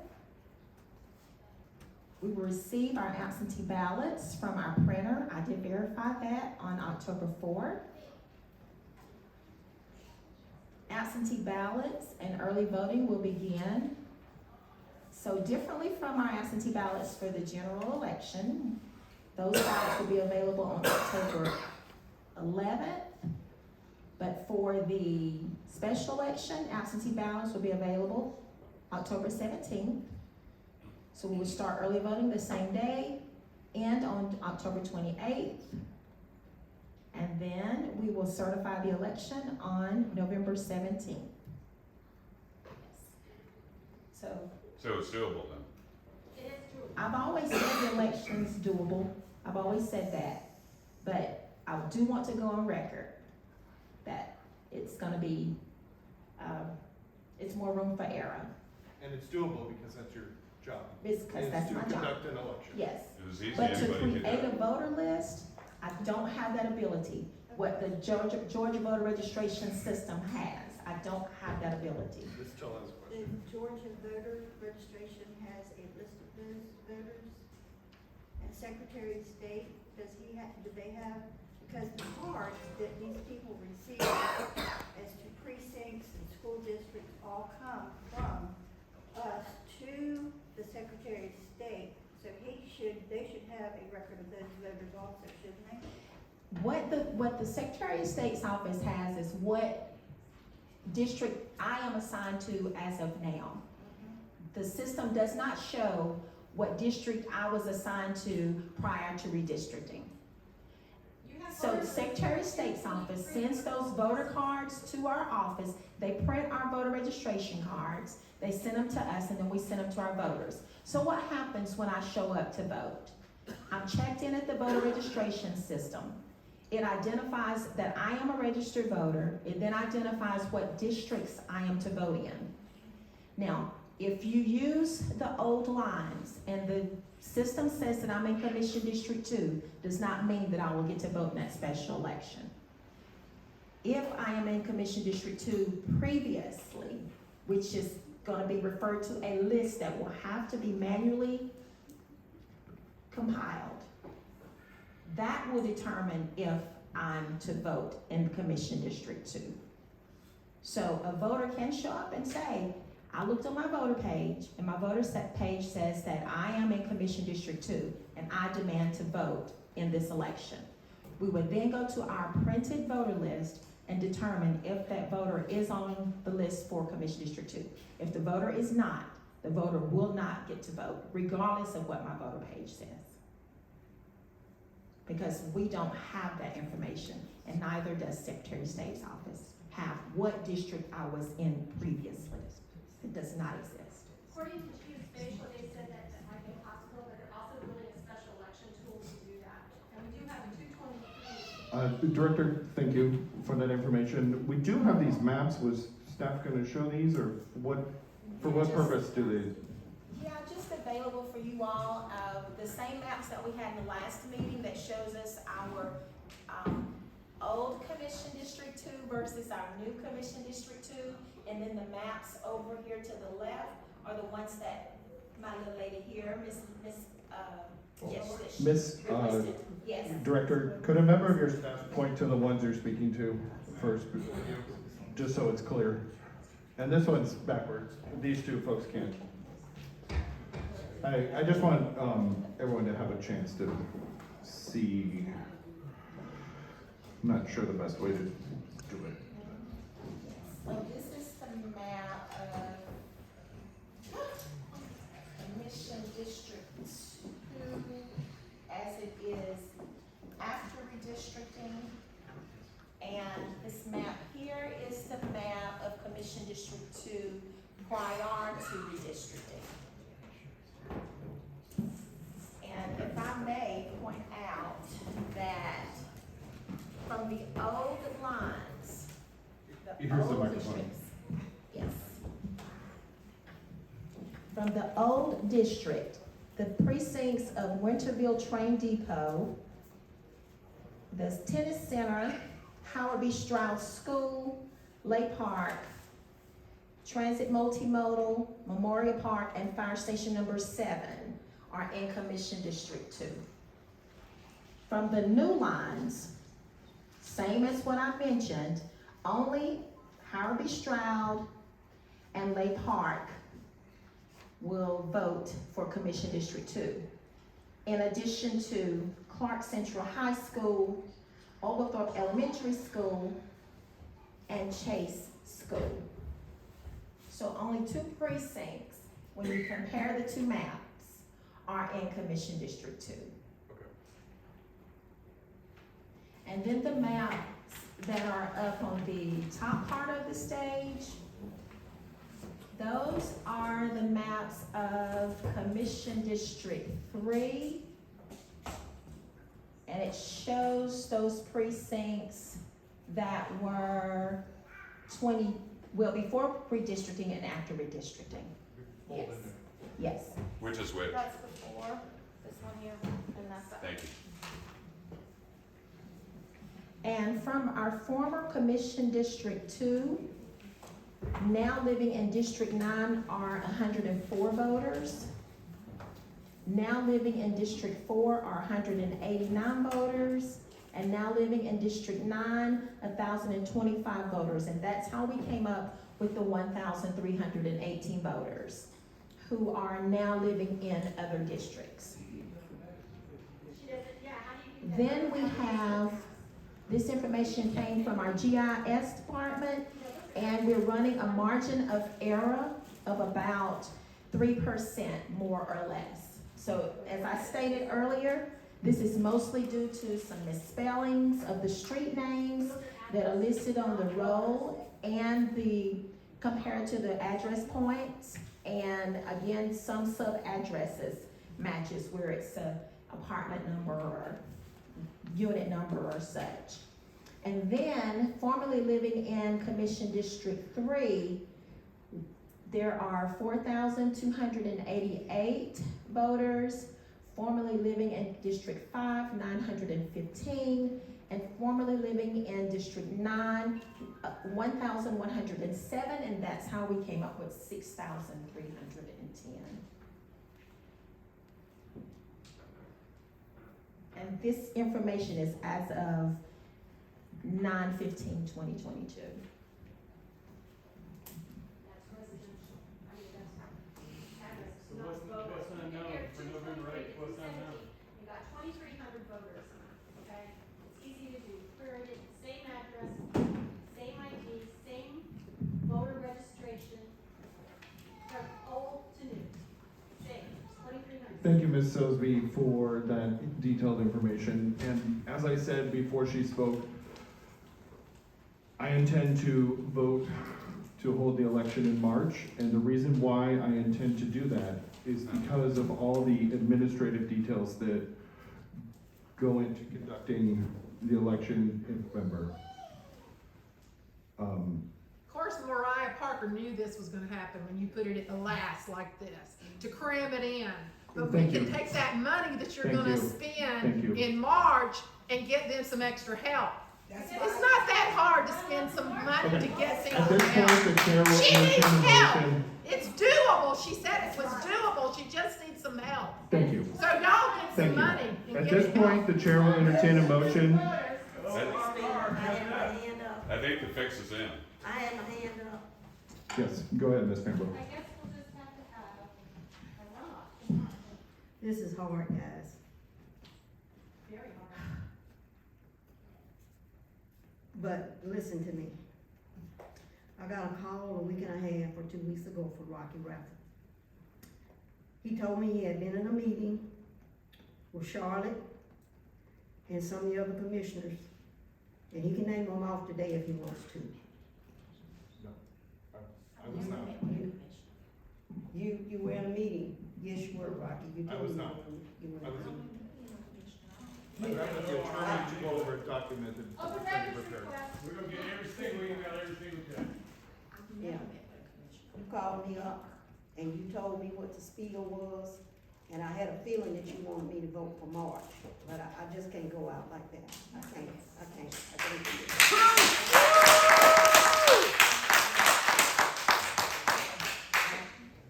[SPEAKER 21] We will receive our absentee ballots from our printer. I did verify that on October 4th. Absentee ballots and early voting will begin. So differently from our absentee ballots for the general election, those ballots will be available on October 11th. But for the special election, absentee ballots will be available October 17th. So we will start early voting the same day and on October 28th. And then we will certify the election on November 17th. So
[SPEAKER 5] it's doable then?
[SPEAKER 21] I've always said the election's doable. I've always said that. But I do want to go on record that it's gonna be, it's more room for error.
[SPEAKER 1] And it's doable because that's your job.
[SPEAKER 21] It's because that's my
[SPEAKER 1] to
[SPEAKER 21] job.
[SPEAKER 1] conduct an election.
[SPEAKER 21] Yes.
[SPEAKER 5] It was easy,
[SPEAKER 21] But to
[SPEAKER 5] anybody could do
[SPEAKER 21] create
[SPEAKER 5] it.
[SPEAKER 21] a voter list, I don't have that ability. What the Georgia voter registration system has, I don't have that ability.
[SPEAKER 1] Ms. Till has a
[SPEAKER 19] The
[SPEAKER 1] question.
[SPEAKER 19] Georgia voter registration has a list of those voters, and Secretary of State, do they have, because the cards that these people receive as to precincts and school districts all come from us to the Secretary of State, so they should have a record of those voters also, shouldn't they?
[SPEAKER 21] What the Secretary of State's office has is what district I am assigned to as of now. The system does not show what district I was assigned to prior to redistricting. So the Secretary of State's office sends those voter cards to our office. They print our voter registration cards. They send them to us, and then we send them to our voters. So what happens when I show up to vote? I'm checked in at the voter registration system. It identifies that I am a registered voter. It then identifies what districts I am to vote in. Now, if you use the old lines and the system says that I'm in Commission District 2, does not mean that I will get to vote in that special election. If I am in Commission District 2 previously, which is going to be referred to a list that will have to be manually compiled, that will determine if I'm to vote in Commission District 2. So a voter can show up and say, I looked on my voter page, and my voter page says that I am in Commission District 2, and I demand to vote in this election. We would then go to our printed voter list and determine if that voter is on the list for Commission District 2. If the voter is not, the voter will not get to vote, regardless of what my voter page says. Because we don't have that information, and neither does Secretary of State's office have what district I was in previously. It does not exist.
[SPEAKER 12] According to Geospatial, they said that that might be possible, but they're also building a special election tool to do that. And we do have a 223.
[SPEAKER 1] Director, thank you for that information. We do have these maps. Was staff going to show these, or what? For what purpose do they?
[SPEAKER 21] Yeah, just available for you all. The same maps that we had in the last meeting that shows us our old Commission District 2 versus our new Commission District 2. And then the maps over here to the left are the ones that my little lady here, yes.
[SPEAKER 1] Director, could a member of your staff point to the ones you're speaking to first, just so it's clear? And this one's backwards. These two folks can't. I just want everyone to have a chance to see. I'm not sure the best way to do it.
[SPEAKER 21] So this is the map of Commission District 2 as it is after redistricting. And this map here is the map of Commission District 2 prior to redistricting. And if I may point out that from the old lines,
[SPEAKER 1] Here's the microphone.
[SPEAKER 21] yes. From the old district, the precincts of Winterville Train Depot, the Tennis Center, Howard B. Stroud School, Lake Park, Transit Multimodal, Memorial Park, and Fire Station number 7 are in Commission District 2. From the new lines, same as what I mentioned, only Howard B. Stroud and Lake Park will vote for Commission District 2. In addition to Clarke Central High School, Oglethorpe Elementary School, and Chase School. So only 2 precincts, when you compare the 2 maps, are in Commission District 2. And then the maps that are up on the top part of the stage, those are the maps of Commission District 3. And it shows those precincts that were before redistricting and after redistricting. Yes. Yes.
[SPEAKER 5] Which is which?
[SPEAKER 21] That's before, this one here, and that's up.
[SPEAKER 5] Thank you.
[SPEAKER 21] And from our former Commission District 2, now living in District 9 are 104 voters. Now living in District 4 are 189 voters. And now living in District 9, 1,025 voters. And that's how we came up with the 1,318 voters who are now living in other districts. Then we have, this information came from our GIS department, and we're running a margin of error of about 3% more or less. So as I stated earlier, this is mostly due to some misspellings of the street names that are listed on the roll and compared to the address points. And again, some sub-addresses matches where it's a apartment number or unit number or such. And then formerly living in Commission District 3, there are 4,288 voters. Formerly living in District 5, 915, and formerly living in District 9, 1,107, and that's how we came up with 6,310. And this information is as of 9/15/2022.
[SPEAKER 9] What's unknown for November 8th? What's unknown?
[SPEAKER 6] You got 2,300 voters, okay? It's easy to do. Query it, same address, same ID, same voter registration, from old to new. Same, 2,300.
[SPEAKER 1] Thank you, Ms. Sosby, for that detailed information. And as I said before she spoke, I intend to vote to hold the election in March. And the reason why I intend to do that is because of all the administrative details that go into conducting the election in November.
[SPEAKER 8] Of course, Mariah Parker knew this was gonna happen when you put it at the last like this, to cram it in. But we
[SPEAKER 1] Thank
[SPEAKER 8] can
[SPEAKER 1] you.
[SPEAKER 8] take that money that you're
[SPEAKER 1] Thank
[SPEAKER 8] gonna
[SPEAKER 1] you.
[SPEAKER 8] spend
[SPEAKER 1] Thank you.
[SPEAKER 8] in March and get them some extra help. It's not that hard to spend some money to get things
[SPEAKER 1] At this point,
[SPEAKER 8] help.
[SPEAKER 1] the chair will
[SPEAKER 8] She needs
[SPEAKER 1] entertain a
[SPEAKER 8] help.
[SPEAKER 1] motion.
[SPEAKER 8] It's doable. She said it was doable. She just needs some help.
[SPEAKER 1] Thank you.
[SPEAKER 8] So y'all get
[SPEAKER 1] Thank
[SPEAKER 8] some
[SPEAKER 1] you.
[SPEAKER 8] money and
[SPEAKER 1] At
[SPEAKER 8] get
[SPEAKER 1] this
[SPEAKER 8] help.
[SPEAKER 1] point, the chair will entertain a motion.
[SPEAKER 16] I had my hand up.
[SPEAKER 5] I think the fix is in.
[SPEAKER 16] I had my hand up.
[SPEAKER 1] Yes, go ahead, Ms. Pembroke.
[SPEAKER 6] I guess we'll just have to have a runoff.
[SPEAKER 13] This is hard, guys.
[SPEAKER 6] Very hard.
[SPEAKER 13] But listen to me. I got a call a week and a half or 2 weeks ago for Rocky Raffle. He told me he had been in a meeting with Charlotte and some of the other commissioners, and he can name them off today if he wants to.
[SPEAKER 1] I was not.
[SPEAKER 13] You were in a meeting. Yes, you were, Rocky. You
[SPEAKER 1] I
[SPEAKER 13] told
[SPEAKER 1] was
[SPEAKER 13] me
[SPEAKER 1] not.
[SPEAKER 13] you were.
[SPEAKER 1] I was I met with the attorney to go over a document and
[SPEAKER 6] Oh, but
[SPEAKER 1] try
[SPEAKER 6] that
[SPEAKER 1] to
[SPEAKER 6] is
[SPEAKER 1] prepare.
[SPEAKER 6] request.
[SPEAKER 9] We're gonna get everything, we got everything we can.
[SPEAKER 13] Yeah. You called me up and you told me what the spiel was, and I had a feeling that you wanted me to vote for March, but I just can't go out like that. I can't do it.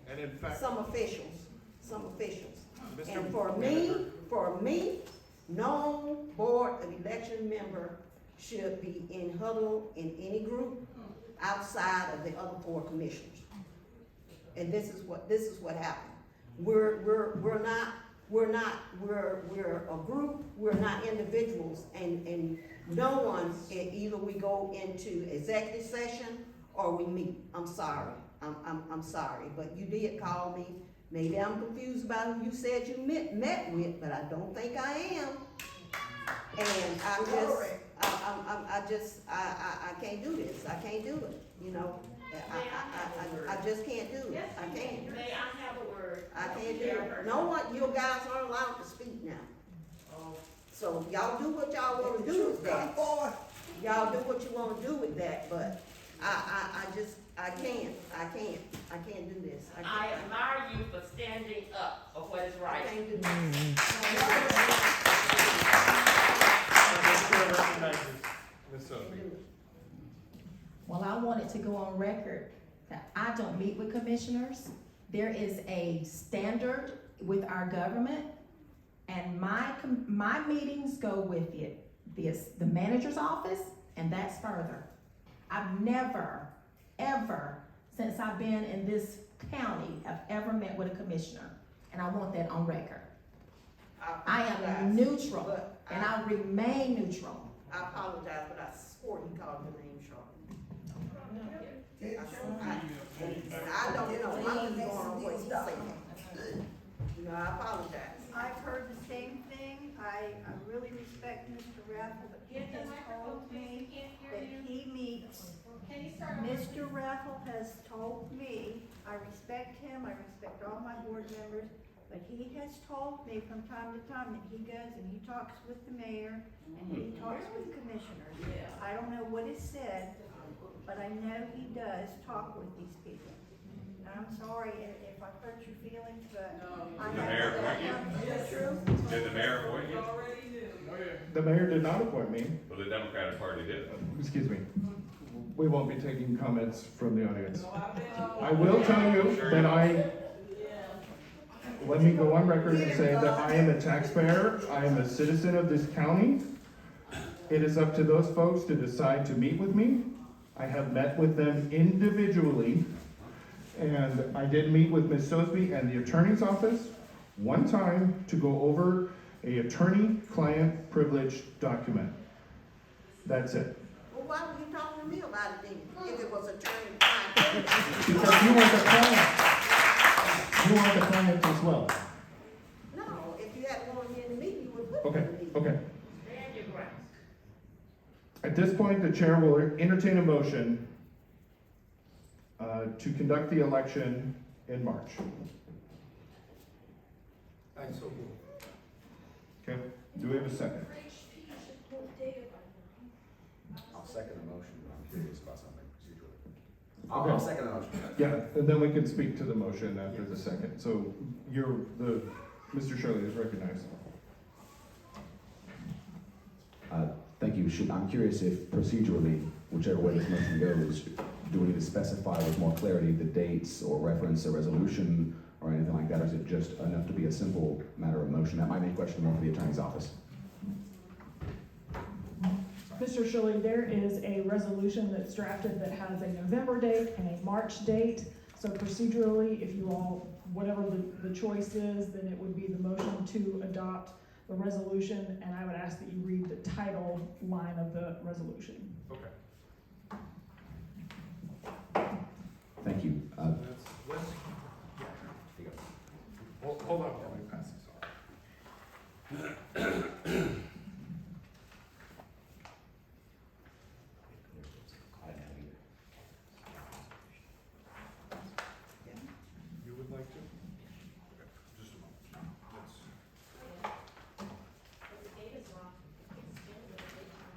[SPEAKER 1] And in fact,
[SPEAKER 13] Some officials.
[SPEAKER 1] Mr.
[SPEAKER 13] And for me, no board of election member should be in huddle in any group outside of the other 4 commissioners. And this is what happened. We're a group, we're not individuals, and no one, either we go into executive session or we meet. I'm sorry, I'm sorry, but you did call me. Maybe I'm confused about who you said you met with, but I don't think I am. And I can't do this, I can't do it, you know? I just can't do it, I can't.
[SPEAKER 18] May I have a word?
[SPEAKER 13] I can't do it. No one, you guys aren't allowed to speak now. So y'all do what y'all wanna do with that. Y'all do what you wanna do with that, but I can't do this.
[SPEAKER 18] I admire you for standing up for what is
[SPEAKER 13] I
[SPEAKER 18] right.
[SPEAKER 13] can't do this.
[SPEAKER 1] Ms. Sosby.
[SPEAKER 21] Well, I wanted to go on record that I don't meet with commissioners. There is a standard with our government, and my meetings go with the manager's office, and that's further. I've never, ever, since I've been in this county, have ever met with a commissioner, and I want that on record. I am neutral, and I'll remain neutral.
[SPEAKER 13] I apologize, but I swore he called your name, Charlotte. And I don't know, I'm just going on what he said. You know, I apologize.
[SPEAKER 19] I've heard the same thing. I really respect Mr. Raffle, but he has told me that he meets.
[SPEAKER 6] Can you start?
[SPEAKER 19] Mr. Raffle has told me, I respect him, I respect all my board members, But he has told me from time to time that he goes and he talks with the mayor and he talks with commissioners. I don't know what is said, but I know he does talk with these people. And I'm sorry if I hurt your feelings, but I
[SPEAKER 5] Did the mayor appoint you?
[SPEAKER 19] Is that true?
[SPEAKER 5] Did the mayor appoint you?
[SPEAKER 7] The mayor did not appoint me.
[SPEAKER 5] Well, the Democratic Party did.
[SPEAKER 7] Excuse me. We won't be taking comments from the audience. I will tell you that let me go on record and say that I am a taxpayer. I am a citizen of this county. It is up to those folks to decide to meet with me. I have met with them individually. And I did meet with Ms. Sosby and the attorney's office one time to go over a attorney-client privilege document. That's it.
[SPEAKER 16] Well, why were you talking to me about it then, if it was attorney-client?
[SPEAKER 7] Because you weren't the client. You weren't the client as well.
[SPEAKER 16] No, if you had wanted me in the meeting, you would put me
[SPEAKER 7] Okay,
[SPEAKER 16] in the meeting.
[SPEAKER 7] okay. At this point, the chair will entertain a motion to conduct the election in March.
[SPEAKER 17] I so move.
[SPEAKER 7] Okay, do we have a second?
[SPEAKER 15] I'll second the motion, but I'm curious about something procedurally. I'll second the motion.
[SPEAKER 7] Yeah, and then we can speak to the motion after the second. So Mr. Shirley is recognized.
[SPEAKER 15] Thank you. I'm curious if procedurally, whichever way this motion goes, do we need to specify with more clarity the dates or reference a resolution or anything like that, or is it just enough to be a simple matter of motion? That might be a question more for the attorney's office.
[SPEAKER 22] Mr. Shirley, there is a resolution that's drafted that has a November date and a March date. So procedurally, if you all, whatever the choice is, then it would be the motion to adopt the resolution, and I would ask that you read the title line of the resolution.
[SPEAKER 7] Okay.
[SPEAKER 15] Thank you.
[SPEAKER 7] Hold on while we pass this on. You would like to? Okay, just a moment.
[SPEAKER 6] The date is wrong. It's June, but the date's wrong.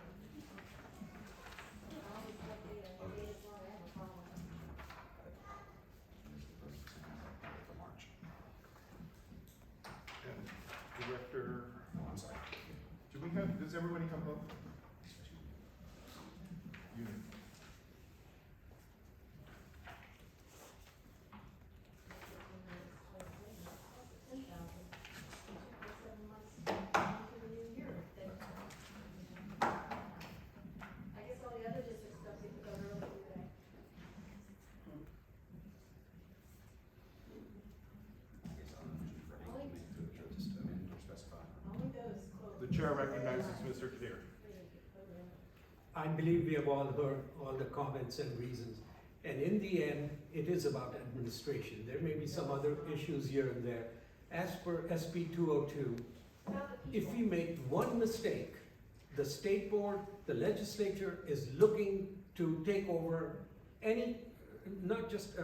[SPEAKER 6] I always have data, the date is wrong, I have a problem.
[SPEAKER 7] And Director,
[SPEAKER 15] I'm sorry.
[SPEAKER 7] does everybody come up? You.
[SPEAKER 6] I guess all the other districts stuff we could go early today. Only those close.
[SPEAKER 7] The chair recognizes Mr. Kadir.
[SPEAKER 17] I believe we have all heard all the comments and reasons. And in the end, it is about administration. There may be some other issues here and there. As per SB 202, if we make one mistake, the state board, the legislature is looking to take over not just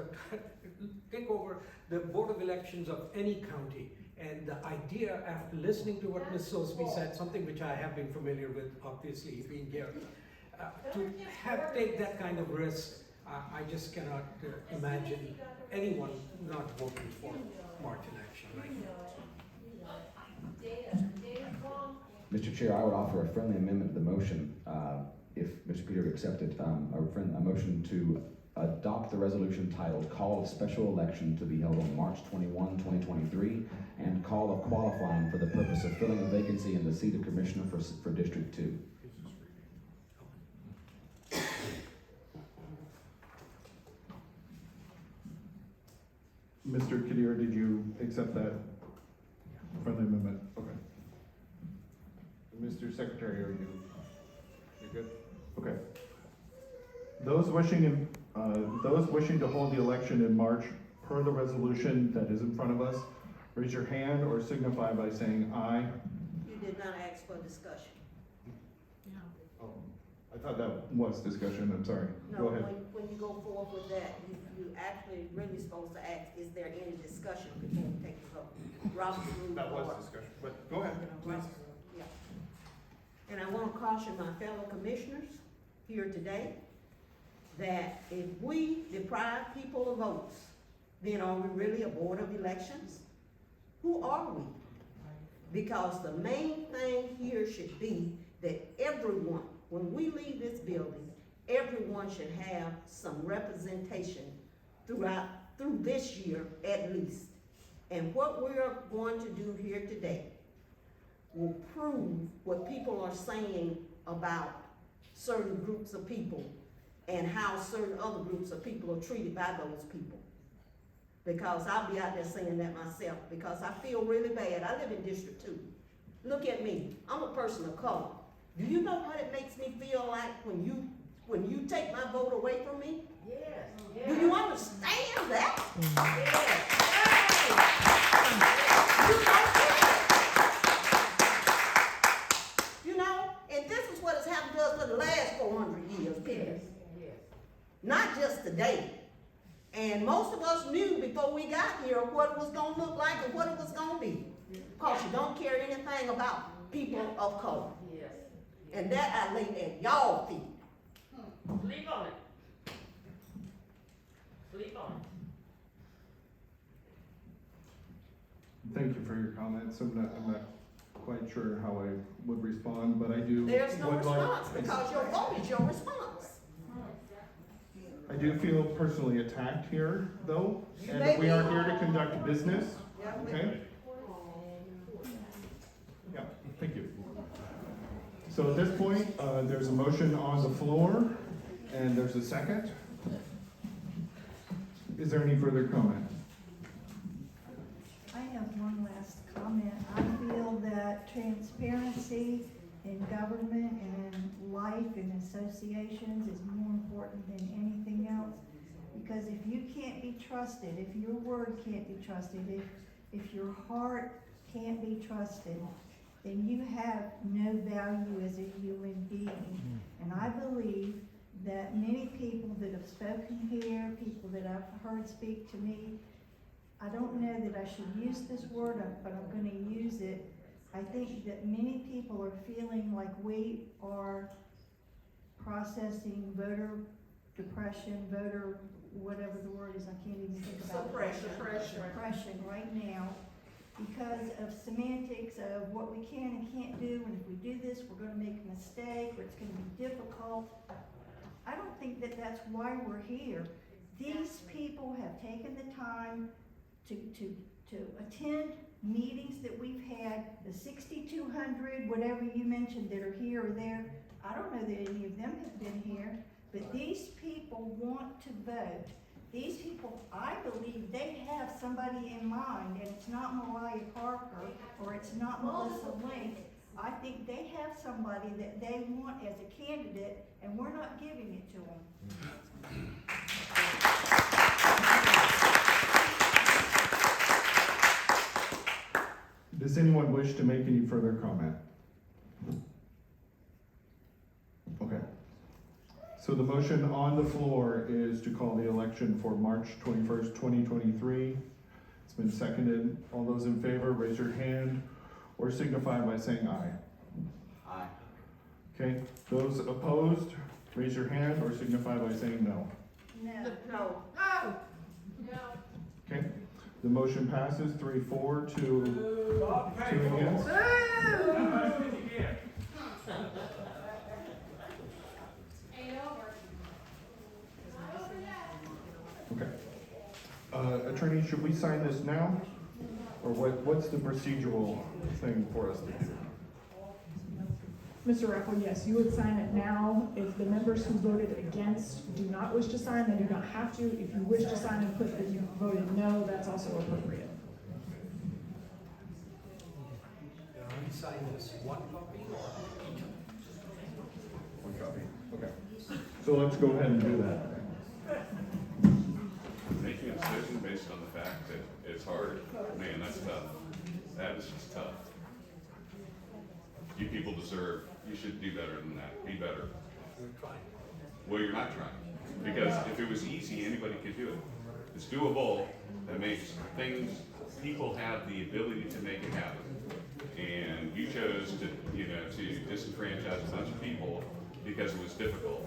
[SPEAKER 17] take over the board of elections of any county. And the idea, after listening to what Ms. Sosby said, something which I have been familiar with, obviously, being here, to take that kind of risk, I just cannot imagine anyone not voting for March election right now.
[SPEAKER 15] Mr. Chair, I would offer a friendly amendment to the motion, if Mr. Peter would accept it, a motion to adopt the resolution titled Call of Special Election to be held on March 21, 2023, and call of qualifying for the purpose of filling a vacancy in the seat of Commissioner for District 2.
[SPEAKER 7] Mr. Kadir, did you accept that friendly amendment? Okay. Mr. Secretary, are you good? Okay. Those wishing to hold the election in March per the resolution that is in front of us, raise your hand or signify by saying aye.
[SPEAKER 16] You did not ask for discussion.
[SPEAKER 7] Oh, I thought that was discussion, I'm sorry. Go
[SPEAKER 16] No,
[SPEAKER 7] ahead.
[SPEAKER 16] when you go forward with that, you actually really supposed to ask, is there any discussion before we take the vote? Robert Rules
[SPEAKER 7] That was
[SPEAKER 16] or-
[SPEAKER 7] discussion, but go ahead, please.
[SPEAKER 16] Yeah. And I want to caution my fellow commissioners here today that if we deprive people of votes, then are we really a board of elections? Who are we? Because the main thing here should be that everyone, when we leave this building, everyone should have some representation through this year at least. And what we're going to do here today will prove what people are saying about certain groups of people and how certain other groups of people are treated by those people. Because I'll be out there saying that myself, because I feel really bad. I live in District 2. Look at me, I'm a person of color. Do you know what it makes me feel like when you take my vote away from me?
[SPEAKER 18] Yes.
[SPEAKER 16] Do you understand that? You know, and this is what has happened to us for the last 400 years, period. Not just today. And most of us knew before we got here what it was going to look like and what it was going to be. Because you don't care anything about people of color.
[SPEAKER 18] Yes.
[SPEAKER 16] And that I lay at y'all feet.
[SPEAKER 18] Sleep on it. Sleep on it.
[SPEAKER 7] Thank you for your comments. I'm not quite sure how I would respond, but I do.
[SPEAKER 16] There's no
[SPEAKER 7] would like-
[SPEAKER 16] response because your vote is your response.
[SPEAKER 7] I do feel personally attacked here, though,
[SPEAKER 16] You
[SPEAKER 7] and
[SPEAKER 16] may
[SPEAKER 7] we are
[SPEAKER 16] be.
[SPEAKER 7] here to conduct business,
[SPEAKER 16] Yeah, we-
[SPEAKER 7] okay? Yeah, thank you. So at this point, there's a motion on the floor, and there's a second. Is there any further comment?
[SPEAKER 19] I have one last comment. I feel that transparency in government and in life and associations is more important than anything else. Because if you can't be trusted, if your word can't be trusted, if your heart can't be trusted, then you have no value as a human being. And I believe that many people that have spoken here, people that I've heard speak to me, I don't know that I should use this word, but I'm gonna use it. I think that many people are feeling like we are processing voter depression, voter, whatever the word is, I can't even think about it. Suppression right now because of semantics of what we can and can't do, and if we do this, we're gonna make a mistake, or it's gonna be difficult. I don't think that that's why we're here. These people have taken the time to attend meetings that we've had, the 6,200, whatever you mentioned that are here or there. I don't know that any of them have been here, but these people want to vote. These people, I believe they have somebody in mind, and it's not Mariah Parker or it's not Melissa Link. I think they have somebody that they want as a candidate, and we're not giving it to them.
[SPEAKER 7] Does anyone wish to make any further comment? Okay. So the motion on the floor is to call the election for March 21st, 2023. It's been seconded. All those in favor, raise your hand or signify by saying aye.
[SPEAKER 15] Aye.
[SPEAKER 7] Okay, those opposed, raise your hand or signify by saying no.
[SPEAKER 19] No.
[SPEAKER 16] No.
[SPEAKER 7] Okay, the motion passes 3-4 to 2 against. Okay. Attorney, should we sign this now? Or what's the procedural thing for us to do?
[SPEAKER 22] Mr. Reckle, yes, you would sign it now. If the members who voted against do not wish to sign, they do not have to. If you wish to sign and put that you voted no, that's also appropriate.
[SPEAKER 17] We sign this one copy or each?
[SPEAKER 7] One copy, okay. So let's go ahead and do that.
[SPEAKER 5] Making a decision based on the fact that it's hard, man, that's tough. That is just tough. You people deserve, you should do better than that, be better.
[SPEAKER 3] We're trying.
[SPEAKER 5] Well, you're not trying, because if it was easy, anybody could do it. It's doable, that makes things, people have the ability to make it happen. And you chose to, to disenfranchise a bunch of people because it was difficult.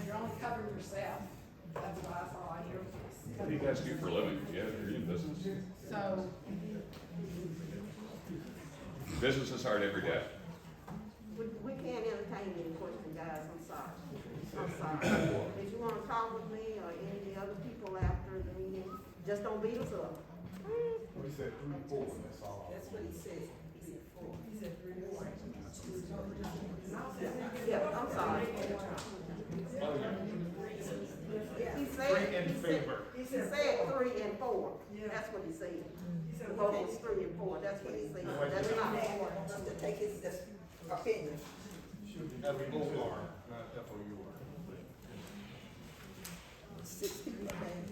[SPEAKER 10] You're only covering yourself. That's what I saw on your.
[SPEAKER 5] What do you guys do for a living? Yeah, you're in business.
[SPEAKER 10] So.
[SPEAKER 5] Business is hard every day.
[SPEAKER 16] We can't entertain any questions, guys, I'm sorry. I'm sorry. If you wanna talk with me or any of the other people after the meeting, just don't beat us up.
[SPEAKER 1] We said 3, 4, that's all.
[SPEAKER 16] That's what he said. He said 4. He said 3, 4. Yeah, I'm sorry. He said.
[SPEAKER 1] 3 in favor.
[SPEAKER 16] He said 3 and 4. That's what he said. The vote was 3 and 4, that's what he said. That's not 4.
[SPEAKER 14] To take his opinion.
[SPEAKER 1] F-O-R, not F-O-U-R.
[SPEAKER 14] 6 people, man.